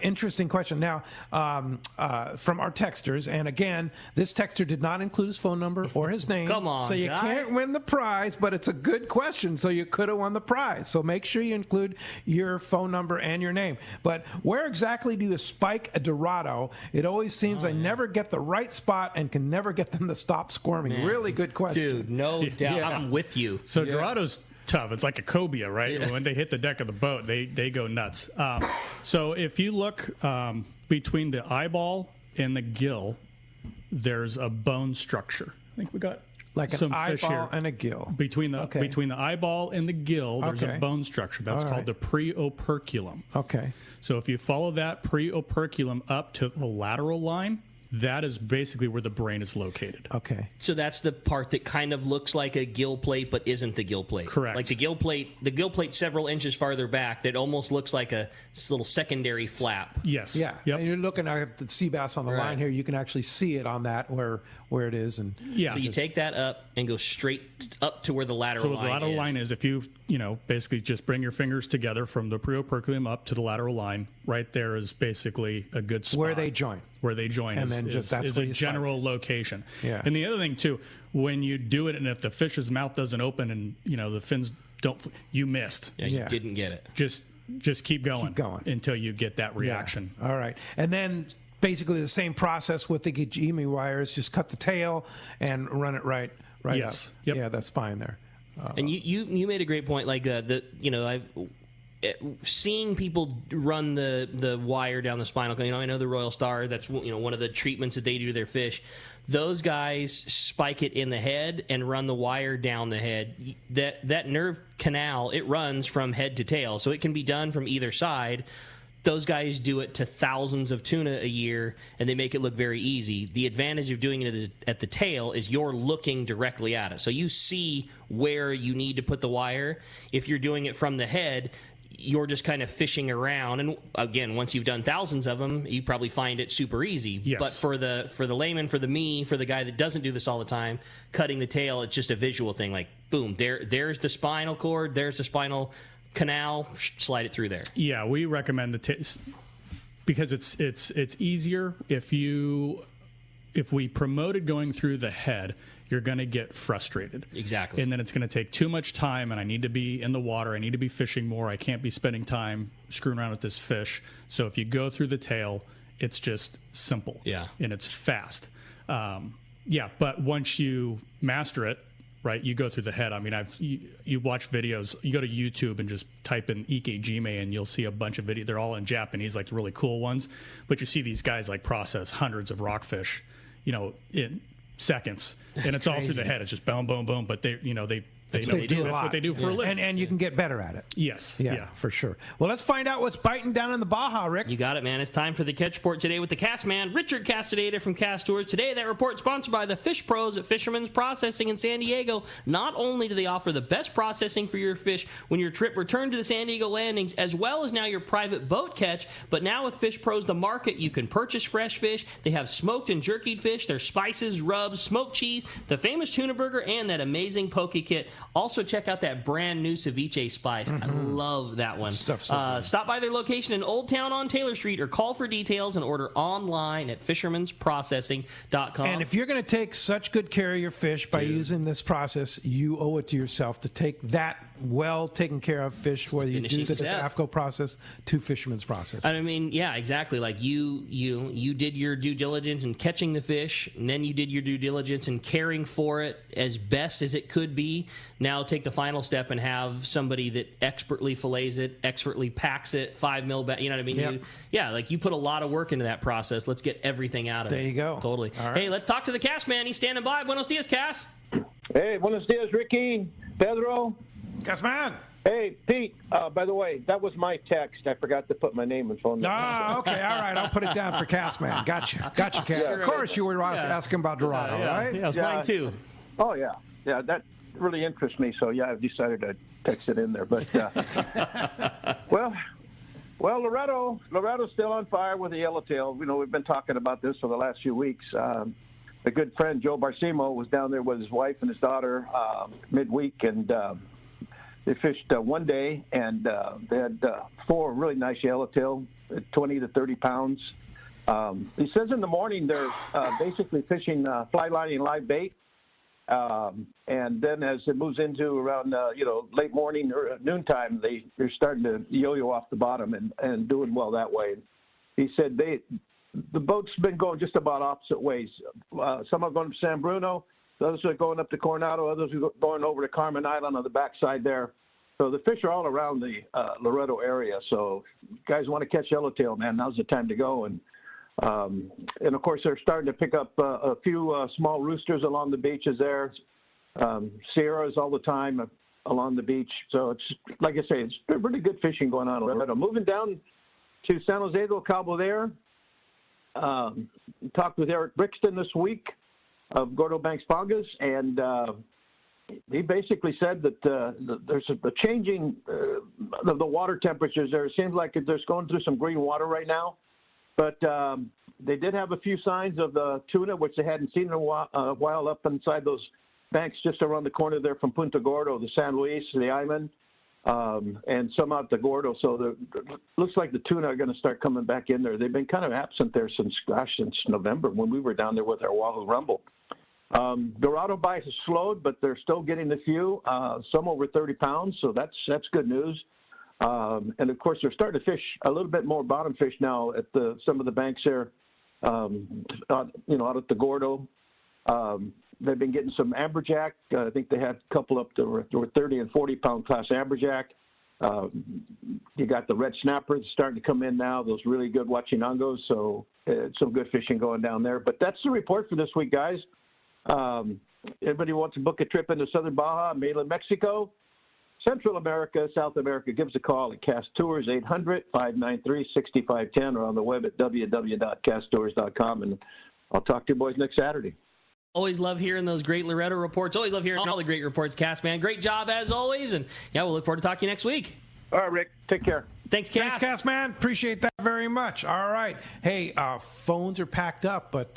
interesting question. Now, from our texters, and again, this texter did not include his phone number or his name. Come on, so you can't win the prize, but it's a good question, so you could have won the prize. So make sure you include your phone number and your name. But where exactly do you spike a Dorado? It always seems I never get the right spot and can never get them to stop squirming. Man. Really good question. Dude, no doubt. Yeah. I'm with you. So Dorado's tough. It's like a cobia, right? Yeah. When they hit the deck of the boat, they go nuts. So if you look between the eyeball and the gill, there's a bone structure. I think we got like some an fish eyeball here. and a gill. Between the eyeball and the gill, there's a bone structure. That's All called right. the preoperculum. Okay. So if you follow that preoperculum up to the lateral line, that is basically where the brain is located. Okay. So that's the part that kind of looks like a gill plate, but isn't the gill plate. Correct. Like the gill plate several inches farther back that almost looks like a little secondary flap. Yes. Yeah. Yep. And you're looking at the sea bass on the Right. line here. You can actually see it on that where it is. And Yeah. So you take that up and go straight up to where the lateral So line the lateral is. line is if you basically just bring your fingers together from the preoperculum up to the lateral line, right there is basically a good spot. where they join. Where they join And is, then just that's is where a you general location. Yeah. And the other thing too, when you do it and if the fish's mouth doesn't open and the fins don't, you missed. Yeah, you didn't get it. Just keep going. Keep going. Until you get that reaction. Yeah. All right. And then basically the same process with the Ikejime wires. Just cut the tail and run it right Yes. up. Yep. Yeah, that spine there. And you made a great point. Like I've seeing people run the wire down the spinal. I know the Royal Star. That's one of the treatments that they do to their fish. Those guys spike it in the head and run the wire down the head. That nerve canal, it runs from head to tail, so it can be done from either side. those guys do it to thousands of tuna a year, and they make it look very easy. The advantage of doing it at the tail is you're looking directly at it. So you see where you need to put the wire. If you're doing it from the head, you're just kind of fishing around. And again, once you've done thousands of them, you probably find it super easy. Yes. But for the layman, for the guy that doesn't do this all the time, cutting the tail, it's just a visual thing. Like, boom, there's the spinal cord, there's the spinal canal, slide it through there. Yeah, we recommend because it's easier if we promoted going through the head, you're going to get frustrated. Exactly. And then it's going to take too much time, and I need to be in the water. I need to be fishing more. I can't be spending time screwing around with this fish. So if you go through the tail, it's just simple. Yeah. And it's fast. But once you master it, right, you go through the head. I mean, you watch videos. You go to YouTube and just type in Ikejime, and you'll see a bunch of videos. They're all in Japanese, like the really cool ones. But you see these guys like process hundreds of rockfish, in seconds. That's and it's crazy. all through the head. It's just boom, boom, boom. But they That's what they do for a living. And you can get better at it. Yes. Yeah, for sure. Well, let's find out what's biting down in the Baja, Rick. You got it, man. It's time for the Catch Report today with the Cast Man, Richard Castaneda from Cast Tours. Today, that report sponsored by the Fish Pros at Fisherman's Processing in San Diego. Not only do they offer the best processing for your fish when your trip returned to the San Diego landings, as well as now your private boat catch, but now with Fish Pros, the market, you can purchase fresh fish. They have smoked and jerkied fish, their spices, rubs, smoked cheese, the famous tuna burger, and that amazing poke kit. Also, check out that brand new ceviche spice. I love that one. Stop by their location in Old Town on Taylor Street or call for details and order online at fishermansprocessing.com. And if you're going to take such good care of your fish by using this process, you owe it to yourself to take that well taken care of fish, whether you do this AFTCO process to Fisherman's Processing. I mean, yeah, exactly. Like you did your due diligence in catching the fish, and then you did your due diligence in caring for it as best as it could be. Now take the final step and have somebody that expertly fillets it, expertly packs it, 5 mil back. You know what I mean? Yep. You put a lot of work into that process. Let's get everything out of it. There you go. Totally. All right. Hey, let's talk to the Cast Man. He's standing by. Buenos dias, Cass. Hey, buenos dias, Ricky, Pedro. Cast Man. Hey, Pete, by the way, that was my text. I forgot to put my name and phone number. Okay. All right. I'll put it down for Cast Man. Gotcha, Cass. Yeah, of course you were asking about Dorado, right? Yeah, it's mine too. Oh, yeah. Yeah, that really interests me. So, yeah, I've decided to text it in there. But, well, Loretto's still on fire with the yellowtail. We've been talking about this for the last few weeks. A good friend, Joe Barcimo, was down there with his wife and his daughter midweek, and they fished one day, and they had 4 really nice yellowtail, 20 to 30 pounds. He says in the morning they're basically fishing fly lining live bait, and then as it moves into around late morning or noontime, they're starting to yo-yo off the bottom and doing well that way. He said the boat's been going just about opposite ways. Some are going to San Bruno, others are going up to Coronado, others are going over to Carmen Island on the backside there. So the fish are all around the Loretto area. So if you guys want to catch yellowtail, man, now's the time to go. And of course, they're starting to pick up a few small roosters along the beaches there. Sierras all the time along the beach. So it's, like I say, it's really good fishing going on in Loretto. Moving down to San Jose del Cabo there. Talked with Eric Brixton this week of Gordo Banks Pongas, and he basically said that there's a changing of the water temperatures there. It seems like there's going through some green water right now, but they did have a few signs of the tuna, which they hadn't seen in a while up inside those banks just around the corner there from Punta Gordo, the San Luis, the Island, and some out the Gordo. So looks like the tuna are going to start coming back in there. They've been kind of absent there since November when we were down there with our Wahoo Rumble. Dorado bites have slowed, but they're still getting a few, some over 30 pounds, so that's good news. And of course, they're starting to fish a little bit more bottom fish now at some of the banks there, out at the Gordo. They've been getting some amberjack. I think they had a couple up to 30 and 40 pound class amberjack. You got the red snappers starting to come in now, those really good Huachinangos, so some good fishing going down there. But that's the report for this week, guys. Everybody wants to book a trip into southern Baja, mainland Mexico. Central America, South America, give us a call at Cast Tours, 800-593-6510, or on the web at www.casttours.com. And I'll talk to you boys next Saturday. Always love hearing those great Loretto reports. Always love hearing all the great reports, Cass, man. Great job as always. And, yeah, we'll look forward to talking to you next week. All right, Rick. Take care. Thanks, Cass. Thanks, Cass, man. Appreciate that very much. All right. Hey, phones are packed up, but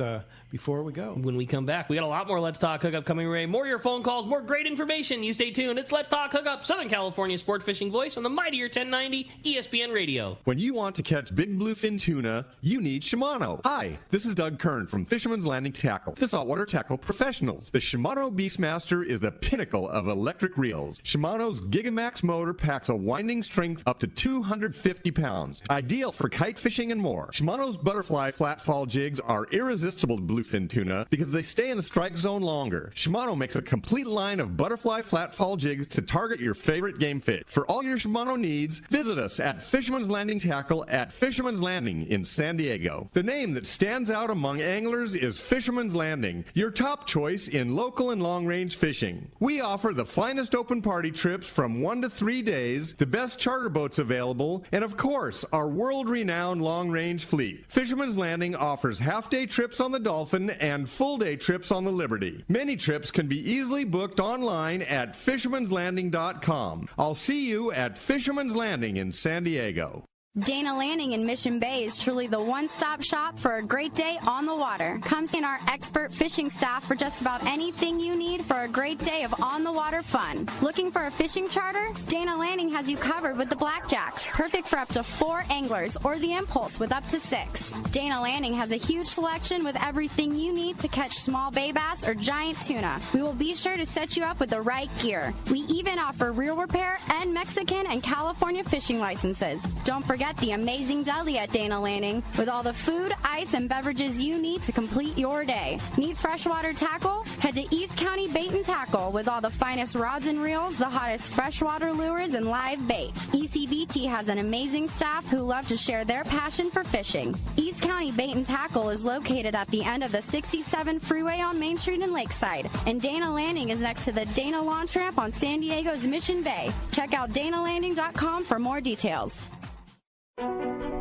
before we go, when we come back, we got a lot more Let's Talk Hookup coming your way. More of your phone calls, more great information. You stay tuned. It's Let's Talk Hookup, Southern California sport fishing voice on the mightier 1090 ESPN Radio. When you want to catch big bluefin tuna, you need Shimano. Hi, this is Doug Kern from Fisherman's Landing Tackle, the saltwater tackle professionals. The Shimano Beastmaster is the pinnacle of electric reels. Shimano's Gigamax motor packs a winding strength up to 250 pounds, ideal for kite fishing and more. Shimano's butterfly flatfall jigs are irresistible to bluefin tuna because they stay in the strike zone longer. Shimano makes a complete line of butterfly flatfall jigs to target your favorite game fish. For all your Shimano needs, visit us at Fisherman's Landing Tackle at Fisherman's Landing in San Diego. The name that stands out among anglers is Fisherman's Landing, your top choice in local and long-range fishing. We offer the finest open party trips from 1 to 3 days, the best charter boats available, and of course, our world-renowned long-range fleet. Fisherman's Landing offers half-day trips on the Dolphin and full-day trips on the Liberty. Many trips can be easily booked online at fishermanslanding.com. I'll see you at Fisherman's Landing in San Diego. Dana Landing in Mission Bay is truly the one-stop shop for a great day on the water. Come see our expert fishing staff for just about anything you need for a great day of on-the-water fun. Looking for a fishing charter? Dana Landing has you covered with the Blackjack, perfect for up to 4 anglers, or the Impulse with up to 6. Dana Landing has a huge selection with everything you need to catch small bay bass or giant tuna. We will be sure to set you up with the right gear. We even offer reel repair and Mexican and California fishing licenses. Don't forget the amazing deli at Dana Landing with all the food, ice, and beverages you need to complete your day. Need freshwater tackle? Head to East County Bait and Tackle with all the finest rods and reels, the hottest freshwater lures, and live bait. ECBT has an amazing staff who love to share their passion for fishing. East County Bait and Tackle is located at the end of the 67 freeway on Main Street in Lakeside, and Dana Landing is next to the Dana Launch Ramp on San Diego's Mission Bay. Check out danalanding.com for more details.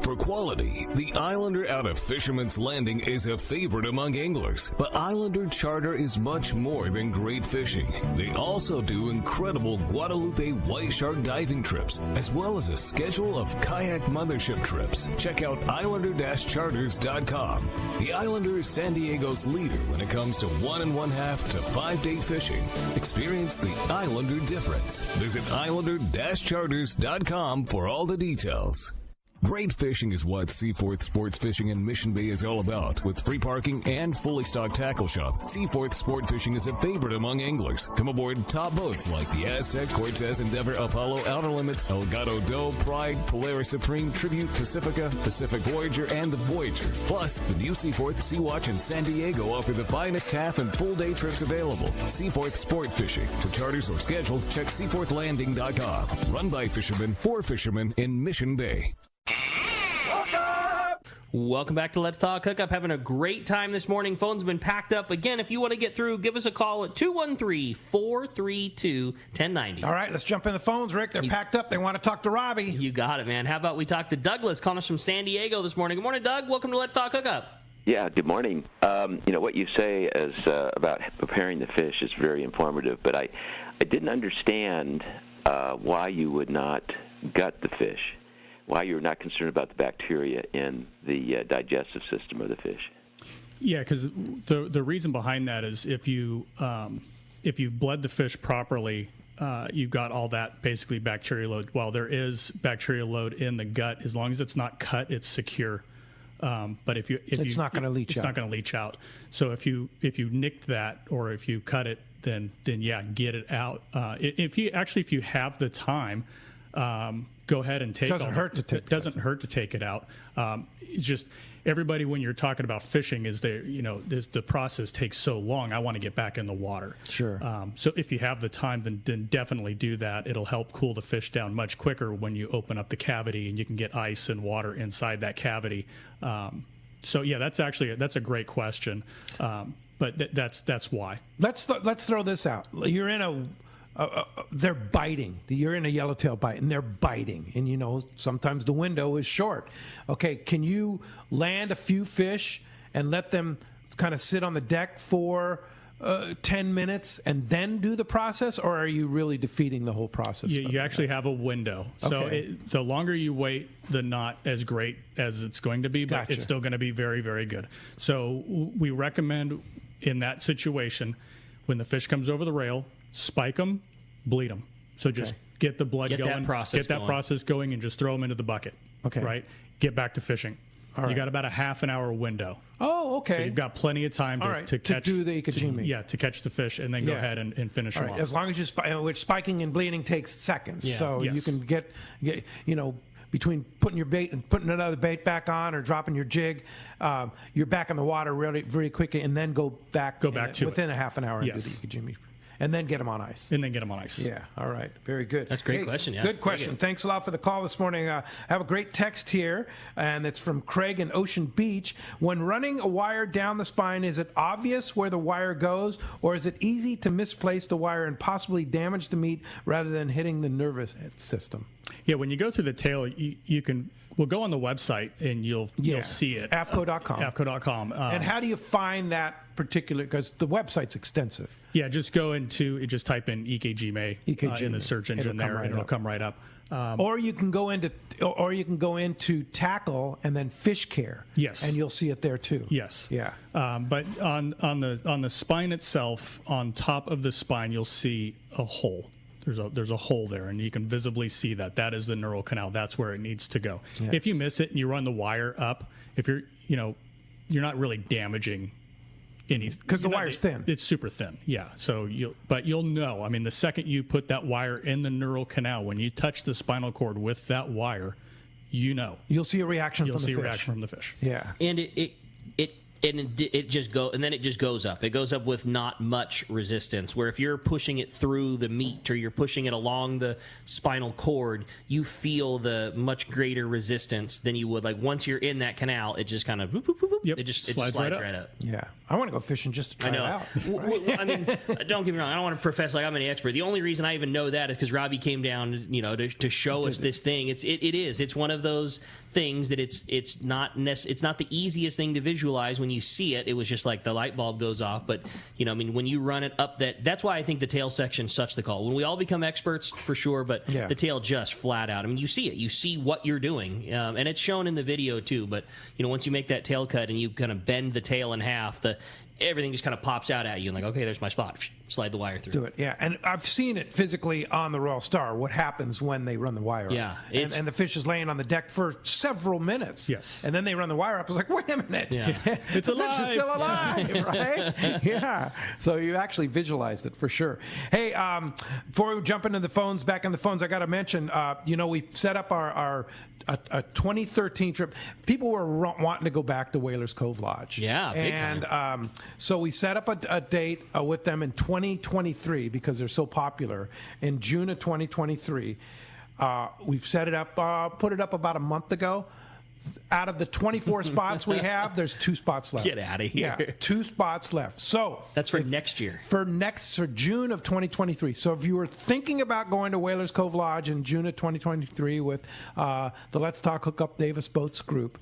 For quality, the Islander out of Fisherman's Landing is a favorite among anglers. But Islander Charter is much more than great fishing. They also do incredible Guadalupe white shark diving trips, as well as a schedule of kayak mothership trips. Check out islander-charters.com. The Islander is San Diego's leader when it comes to 1 1/2 to 5-day fishing. Experience the Islander difference. Visit islander-charters.com for all the details. Great fishing is what Seaforth Sports Fishing in Mission Bay is all about. With free parking and fully stocked tackle shop, Seaforth Sport Fishing is a favorite among anglers. Come aboard top boats like the Aztec, Cortez, Endeavor, Apollo, Outer Limits, Elgato Doe, Pride, Polaris Supreme, Tribute, Pacifica, Pacific Voyager, and the Voyager. Plus, the new Seaforth, Sea-Watch, and San Diego offer the finest half and full day trips available. Seaforth Sport Fishing. For charters or schedule, check seaforthlanding.com. Run by fishermen, for fishermen in Mission Bay. Welcome back to Let's Talk Hookup. Having a great time this morning. Phone's been packed up. Again, if you want to get through, give us a call at 213-432-1090. All right, let's jump in the phones, Rick. They're packed up. They want to talk to Robby. You got it, man. How about we talk to Douglas, calling us from San Diego this morning. Good morning, Doug. Welcome to Let's Talk Hookup. Yeah, good morning. What you say is about preparing the fish is very informative, but I didn't understand why you would not gut the fish. Why you're not concerned about the bacteria in the digestive system of the fish. Yeah, because the reason behind that is if you bled the fish properly, you've got all that basically bacteria load. While there is bacteria load in the gut, as long as it's not cut, it's secure. But it's not going to leach out. It's not going to leach out. So if you nicked that or if you cut it, then yeah, get it out. If you have the time. Go ahead and take it. Doesn't hurt to take it out. It's just everybody, when you're talking about fishing, is there, the process takes so long. I want to get back in the water. Sure. So if you have the time, then definitely do that. It'll help cool the fish down much quicker when you open up the cavity and you can get ice and water inside that cavity. So yeah, that's a great question. But that's why. Let's throw this out. You're in they're biting. You're in a yellowtail bite, and they're biting. And, sometimes the window is short. Okay, can you land a few fish and let them kind of sit on the deck for 10 minutes and then do the process, or are you really defeating the whole process? You actually have a window. Okay. So the longer you wait, the not as great as it's going to be, but Gotcha. it's still going to be very, very good. So we recommend in that situation, when the fish comes over the rail, spike them, bleed them. So just get the blood going, get that process going, and just throw them into the bucket. Okay. Right? Get back to fishing. All right. You got about a half an hour window. Oh, okay. So you've got plenty of time to catch, do the Ikejime. to catch the fish and then go ahead and finish them off. As long as which spiking and bleeding takes seconds. Yeah. So Yes. you can get between putting your bait and putting another bait back on or dropping your jig, you're back in the water really very quickly, and then go back to within a half an hour and do the Ikejime. And then get them on ice. Yeah. All right. Very good. That's a great question. Yeah. Good question. Thanks a lot for the call this morning. I have a great text here, and it's from Craig in Ocean Beach. When running a wire down the spine, is it obvious where the wire goes, or is it easy to misplace the wire and possibly damage the meat rather than hitting the nervous system? Yeah, when you go through the tail, you can. We'll go on the website and you'll see it. AFTCO.com. AFTCO.com. And how do you find that particular? Because the website's extensive. Yeah, just go just type in Ikejime in the search engine there, and it'll come right up. Or you can go into tackle and then fish care. Yes, and you'll see it there too. Yes. Yeah. But on the spine itself, on top of the spine, you'll see a hole. There's a hole there, and you can visibly see that is the neural canal. That's where it needs to go. Yeah. If you miss it and you run the wire up, if you're not really damaging anything because the wire's thin. It's super thin. Yeah. So you'll know. I mean, the second you put that wire in the neural canal, when you touch the spinal cord with that wire, you'll see a reaction from the fish. Reaction from the fish. Yeah. And it just goes up. It goes up with not much resistance. Where if you're pushing it through the meat or you're pushing it along the spinal cord, you feel the much greater resistance than you would like once you're in that canal. It just kind of it just slides right up. Yeah, I want to go fishing just to try it out. I mean, don't get me wrong. I don't want to profess like I'm an expert. The only reason I even know that is because Robby came down, to show us this thing. It's one of those things that it's not the easiest thing to visualize when you see it. It was just like the light bulb goes off. But when you run it up, that's why I think the tail section's such the call. When we all become experts, for sure, but the tail just flat out. I mean, you see it. You see what you're doing, and it's shown in the video too. But once you make that tail cut and you kind of bend the tail in half, everything just kind of pops out at you and like, okay, there's my spot. Slide the wire through. Do it, yeah. And I've seen it physically on the Royal Star, what happens when they run the wire up. And the fish is laying on the deck for several minutes. Yes. And then they run the wire up. It's like, wait a minute. Yeah. It's alive. The fish is still alive, right? Yeah. So you actually visualized it for sure. Hey, before we jump into the phones, back in the phones, I got to mention, we set up our 2013 trip. People were wanting to go back to Whalers Cove Lodge. Yeah, big time. And so we set up a date with them in 2023 because they're so popular. In June of 2023, we've set it up, put it up about a month ago. Out of the 24 spots we have, there's 2 spots left. Get out of here. Yeah, 2 spots left. So that's for next year. For June of 2023. So if you were thinking about going to Whalers Cove Lodge in June of 2023 with the Let's Talk Hookup Davis Boats group,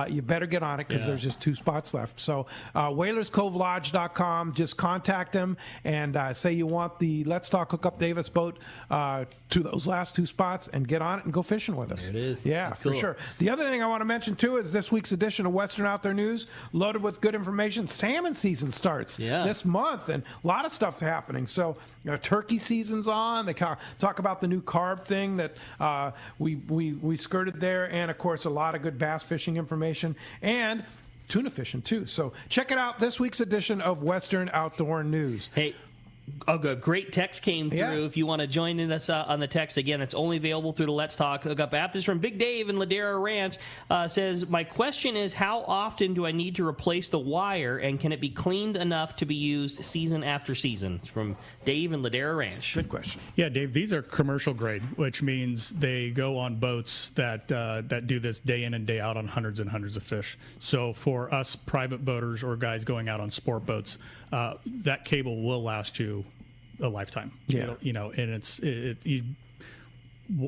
you better get on it because there's just 2 spots left. So WhalersCoveLodge.com. Just contact them and say you want the Let's Talk Hookup Davis boat to those last 2 spots and get on it and go fishing with us. There it is. Yeah, That's for cool. sure. The other thing I want to mention too is this week's edition of Western Out There News, loaded with good information. Salmon season starts this month, and a lot of stuff's happening. So turkey season's on. They talk about the new carb thing that we skirted there, and of course a lot of good bass fishing information and tuna fishing too. So check it out. This week's edition of Western Outdoor News. Hey. A great text came through. Yeah. If you want to join in us on the text, again, it's only available through the Let's Talk Hookup app. This is from Big Dave in Ladera Ranch. Says, my question is, how often do I need to replace the wire, and can it be cleaned enough to be used season after season? It's from Dave in Ladera Ranch. Good question. Yeah, Dave, these are commercial grade, which means they go on boats that do this day in and day out on hundreds and hundreds of fish. So for us private boaters or guys going out on sport boats, that cable will last you a lifetime. Yeah. And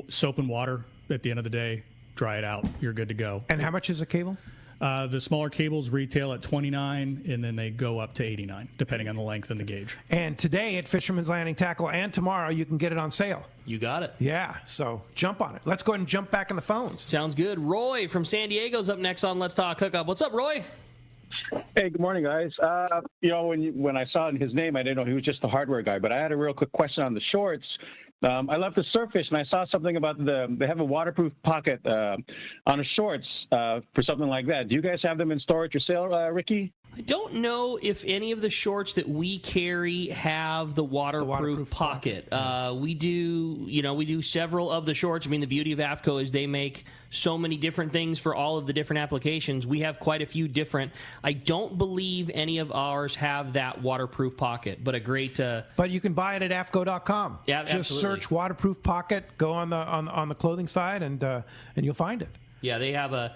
soap and water at the end of the day, dry it out. You're good to go. And how much is a cable? The smaller cables retail at $29, and then they go up to $89, depending on the length and the gauge. And today at Fisherman's Landing Tackle, and tomorrow, you can get it on sale. You got it. Yeah, so jump on it. Let's go ahead and jump back in the phones. Sounds good. Roy from San Diego's up next on Let's Talk Hookup. What's up, Roy? Hey, good morning, guys. When I saw his name, I didn't know he was just a hardware guy, but I had a real quick question on the shorts. I love to surf fish, and I saw something about they have a waterproof pocket on the shorts for something like that. Do you guys have them in storage or sale, Ricky? I don't know if any of the shorts that we carry have the waterproof pocket. We do several of the shorts. I mean, the beauty of AFTCO is they make so many different things for all of the different applications. We have quite a few different. I don't believe any of ours have that waterproof pocket, but a great. But you can buy it at AFTCO.com. Yeah, just absolutely. search waterproof pocket. Go on the clothing side, and you'll find it. Yeah, they have a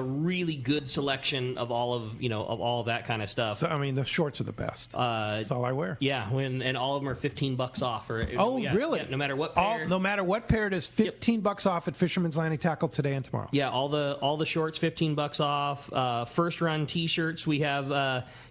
really good selection of all of that kind of stuff. So, I mean, the shorts are the best. That's all I wear. Yeah, and all of them are $15 off. Really? Yeah, no matter what pair. No matter what pair it is, $15 off at Fisherman's Landing Tackle today and tomorrow. Yeah, all the shorts $15 off. First run T-shirts we have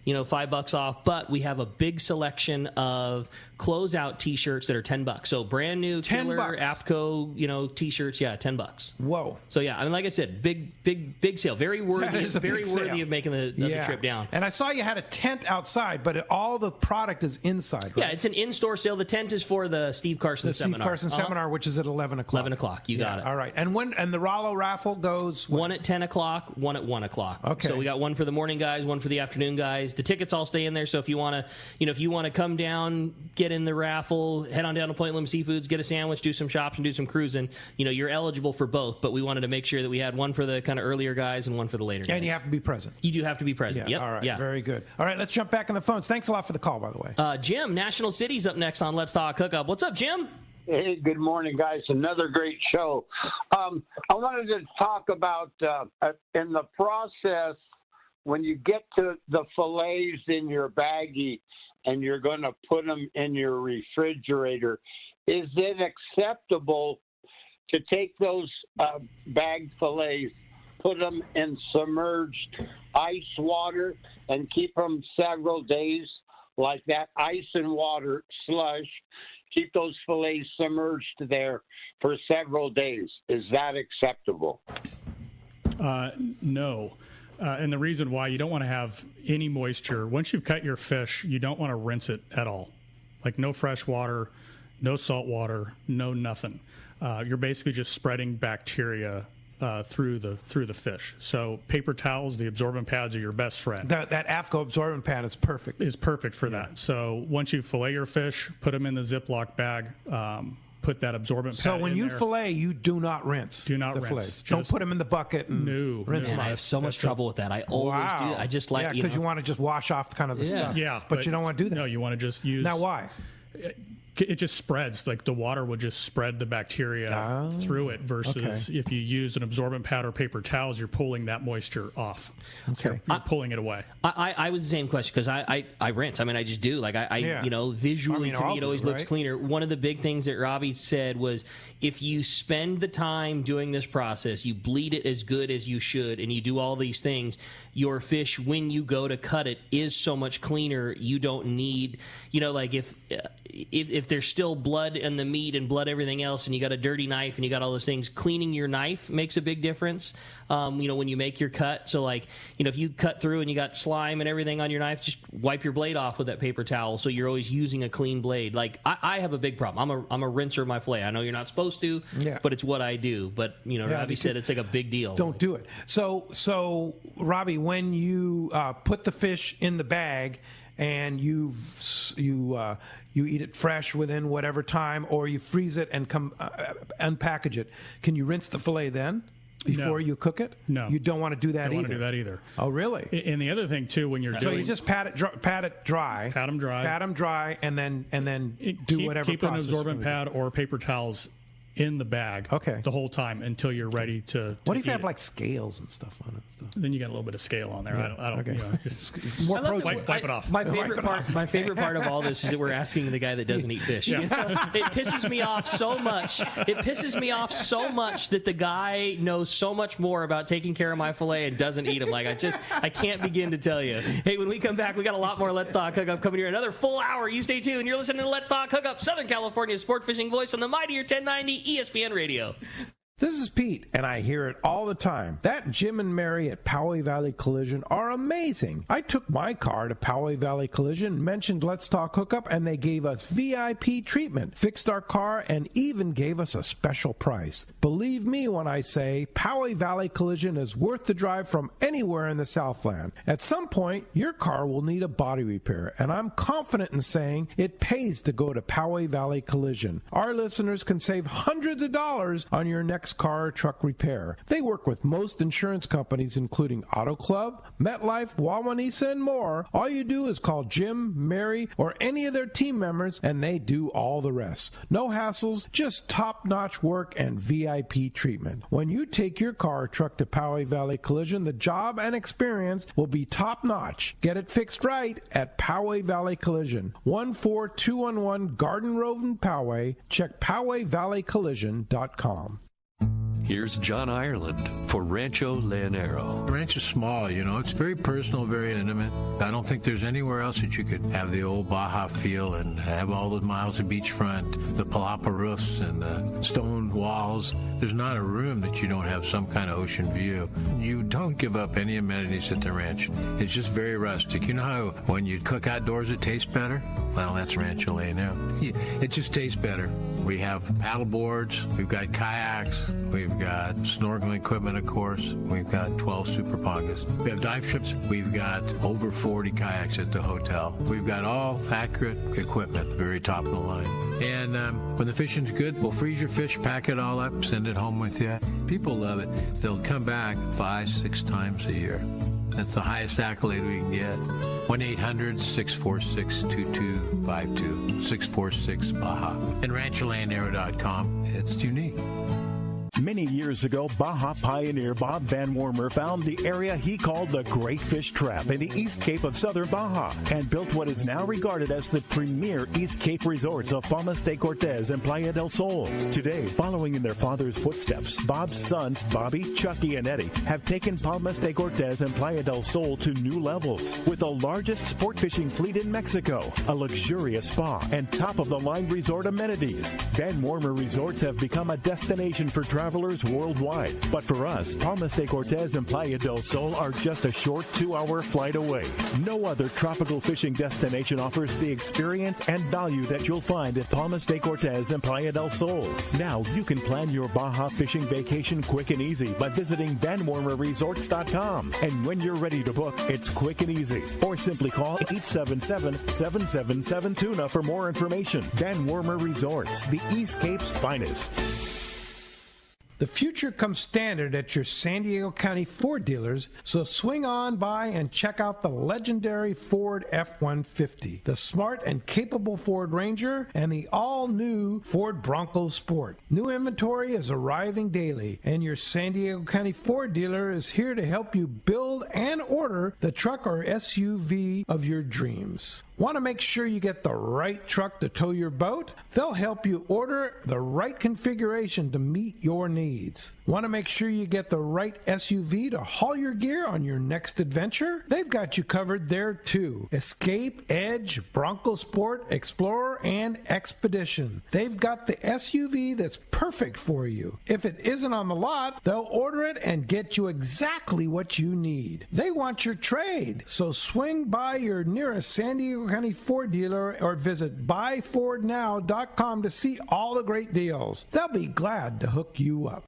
$5 off, but we have a big selection of closeout T-shirts that are $10. So brand new killer AFTCO T-shirts, $10. Whoa! So yeah, I mean, like I said, big sale, very worthy of making the trip down. And I saw you had a tent outside, but all the product is inside. Right? Yeah, it's an in-store sale. The tent is for the Steve Carson seminar. The Steve Carson seminar, which is at 11 o'clock. 11 o'clock, you got it. All right, and the Rollo raffle goes one at 10 o'clock, one at 1 o'clock. Okay. So we got one for the morning guys, one for the afternoon guys. The tickets all stay in there. So if you want to, come down, get in the raffle, head on down to Point Loma Seafoods, get a sandwich, do some shops, and do some cruising. You're eligible for both, but we wanted to make sure that we had one for the kind of earlier guys and one for the later guys. And you have to be present. You do have to be present. Yeah. Yep. All right. Yeah. Very good. All right. Let's jump back on the phones. Thanks a lot for the call, by the way. Jim, National City's up next on Let's Talk Hookup. What's up, Jim? Hey, good morning, guys. Another great show. I wanted to talk about in the process when you get to the fillets in your baggie and you're going to put them in your refrigerator, is it acceptable to take those bagged fillets, put them in submerged ice water, and keep them several days like that ice and water slush? Keep those fillets submerged there for several days. Is that acceptable? No. And the reason why, you don't want to have any moisture. Once you've cut your fish, you don't want to rinse it at all. Like no fresh water, no salt water, no nothing. You're basically just spreading bacteria through the fish. So paper towels, the absorbent pads, are your best friend. That AFTCO absorbent pad is perfect. Is perfect for that. So once you fillet your fish, put them in the Ziploc bag. Put that absorbent pad So when in you there. fillet, you do not rinse. Do not the rinse. fillets. Don't put them in the bucket and rinse them. I have so much trouble with that. I always do. I just like because you want to just wash off kind of the stuff. Yeah, but you don't want to do that. No, you want to just use. Now why? It just spreads. Like the water would just spread the bacteria through it versus if you use an absorbent pad or paper towels, you're pulling that moisture off. Okay. You're pulling it away. I was the same question because I rinse. I mean, I just do. Like visually to me, it always looks cleaner. One of the big things that Robby said was if you spend the time doing this process, you bleed it as good as you should, and you do all these things, your fish, when you go to cut it, is so much cleaner. You don't need, like if there's still blood in the meat and blood everything else, and you got a dirty knife and you got all those things, cleaning your knife makes a big difference. When you make your cut. So if you cut through and you got slime and everything on your knife, just wipe your blade off with that paper towel. So you're always using a clean blade. Like I have a big problem. I'm a rinser of my fillet. I know you're not supposed to, but it's what I do. But Robby said it's like a big deal. Don't do it. So Robby, when you put the fish in the bag and you eat it fresh within whatever time, or you freeze it and unpackage it, can you rinse the fillet then? Before you cook it? No. You don't want to do that either? Don't want to do that either. Oh, really? And the other thing, too, when you're doing... So you just pat it dry. Pat them dry. Pat them dry, and then do whatever Keep an absorbent pad or paper towels in the bag the whole time until you're ready to What if you eat have it. like scales and stuff on it? And stuff? Then you got a little bit of scale on there. Yeah. I don't Okay. you know, it's More wipe it off. My favorite part of all this is that we're asking the guy that doesn't eat fish. Yeah. You know? It pisses me off so much. It pisses me off so much that the guy knows so much more about taking care of my fillet and doesn't eat them. Like I can't begin to tell you. Hey, when we come back, we got a lot more Let's Talk Hookup coming here. Another full hour. You stay tuned. You're listening to Let's Talk Hookup, Southern California's sport fishing voice on the mightier 1090 ESPN Radio. This is Pete, and I hear it all the time. That Jim and Mary at Poway Valley Collision are amazing. I took my car to Poway Valley Collision, mentioned Let's Talk Hookup, and they gave us VIP treatment, fixed our car, and even gave us a special price. Believe me when I say Poway Valley Collision is worth the drive from anywhere in the Southland. At some point, your car will need a body repair, and I'm confident in saying it pays to go to Poway Valley Collision. Our listeners can save hundreds of dollars on your next car or truck repair. They work with most insurance companies, including Auto Club, MetLife, Wawanesa, and more. All you do is call Jim, Mary, or any of their team members, and they do all the rest. No hassles, just top-notch work and VIP treatment. When you take your car or truck to Poway Valley Collision, the job and experience will be top-notch. Get it fixed right at Poway Valley Collision, 14211 Garden Road in Poway. Check PowayValleyCollision.com. Here's John Ireland for Rancho Leonero. The ranch is small, you know. It's very personal, very intimate. I don't think there's anywhere else that you could have the old Baja feel and have all those miles of beachfront, the palapa roofs and the stone walls. There's not a room that you don't have some kind of ocean view. You don't give up any amenities at the ranch. It's just very rustic. You know how when you cook outdoors it tastes better? Well, that's Rancho Leonero. It just tastes better. We have paddle boards. We've got kayaks. We've got snorkeling equipment, of course. We've got 12 super pongas. We have dive trips. We've got over 40 kayaks at the hotel. We've got all accurate equipment, very top of the line. And when the fishing's good, we'll freeze your fish, pack it all up, send it home with you. People love it. They'll come back 5-6 times a year. That's the highest accolade we can get. 1-800-646-2252. 646-BAJA. And RanchoLandAero.com. It's unique. Many years ago, Baja pioneer Bob Van Wormer found the area he called the Great Fish Trap in the East Cape of southern Baja and built what is now regarded as the premier East Cape resorts of Palmas de Cortez and Playa del Sol. Today, following in their father's footsteps, Bob's sons, Bobby, Chucky, and Eddie, have taken Palmas de Cortez and Playa del Sol to new levels with the largest sport fishing fleet in Mexico, a luxurious spa, and top-of-the-line resort amenities. Van Wormer Resorts have become a destination for travelers worldwide. But for us, Palmas de Cortez and Playa del Sol are just a short 2-hour flight away. No other tropical fishing destination offers the experience and value that you'll find at Palmas de Cortez and Playa del Sol. Now you can plan your Baja fishing vacation quick and easy by visiting VanWormerResorts.com. And when you're ready to book, it's quick and easy. Or simply call 877-777-TUNA for more information. Van Wormer Resorts, the East Cape's finest. The future comes standard at your San Diego County Ford dealers, so swing on by and check out the legendary Ford F-150, the smart and capable Ford Ranger, and the all-new Ford Bronco Sport. New inventory is arriving daily, and your San Diego County Ford dealer is here to help you build and order the truck or SUV of your dreams. Want to make sure you get the right truck to tow your boat? They'll help you order the right configuration to meet your needs. Want to make sure you get the right SUV to haul your gear on your next adventure? They've got you covered there too. Escape, Edge, Bronco Sport, Explorer, and Expedition. They've got the SUV that's perfect for you. If it isn't on the lot, they'll order it and get you exactly what you need. They want your trade, so swing by your nearest San Diego County Ford dealer or visit buyfordnow.com to see all the great deals. They'll be glad to hook you up.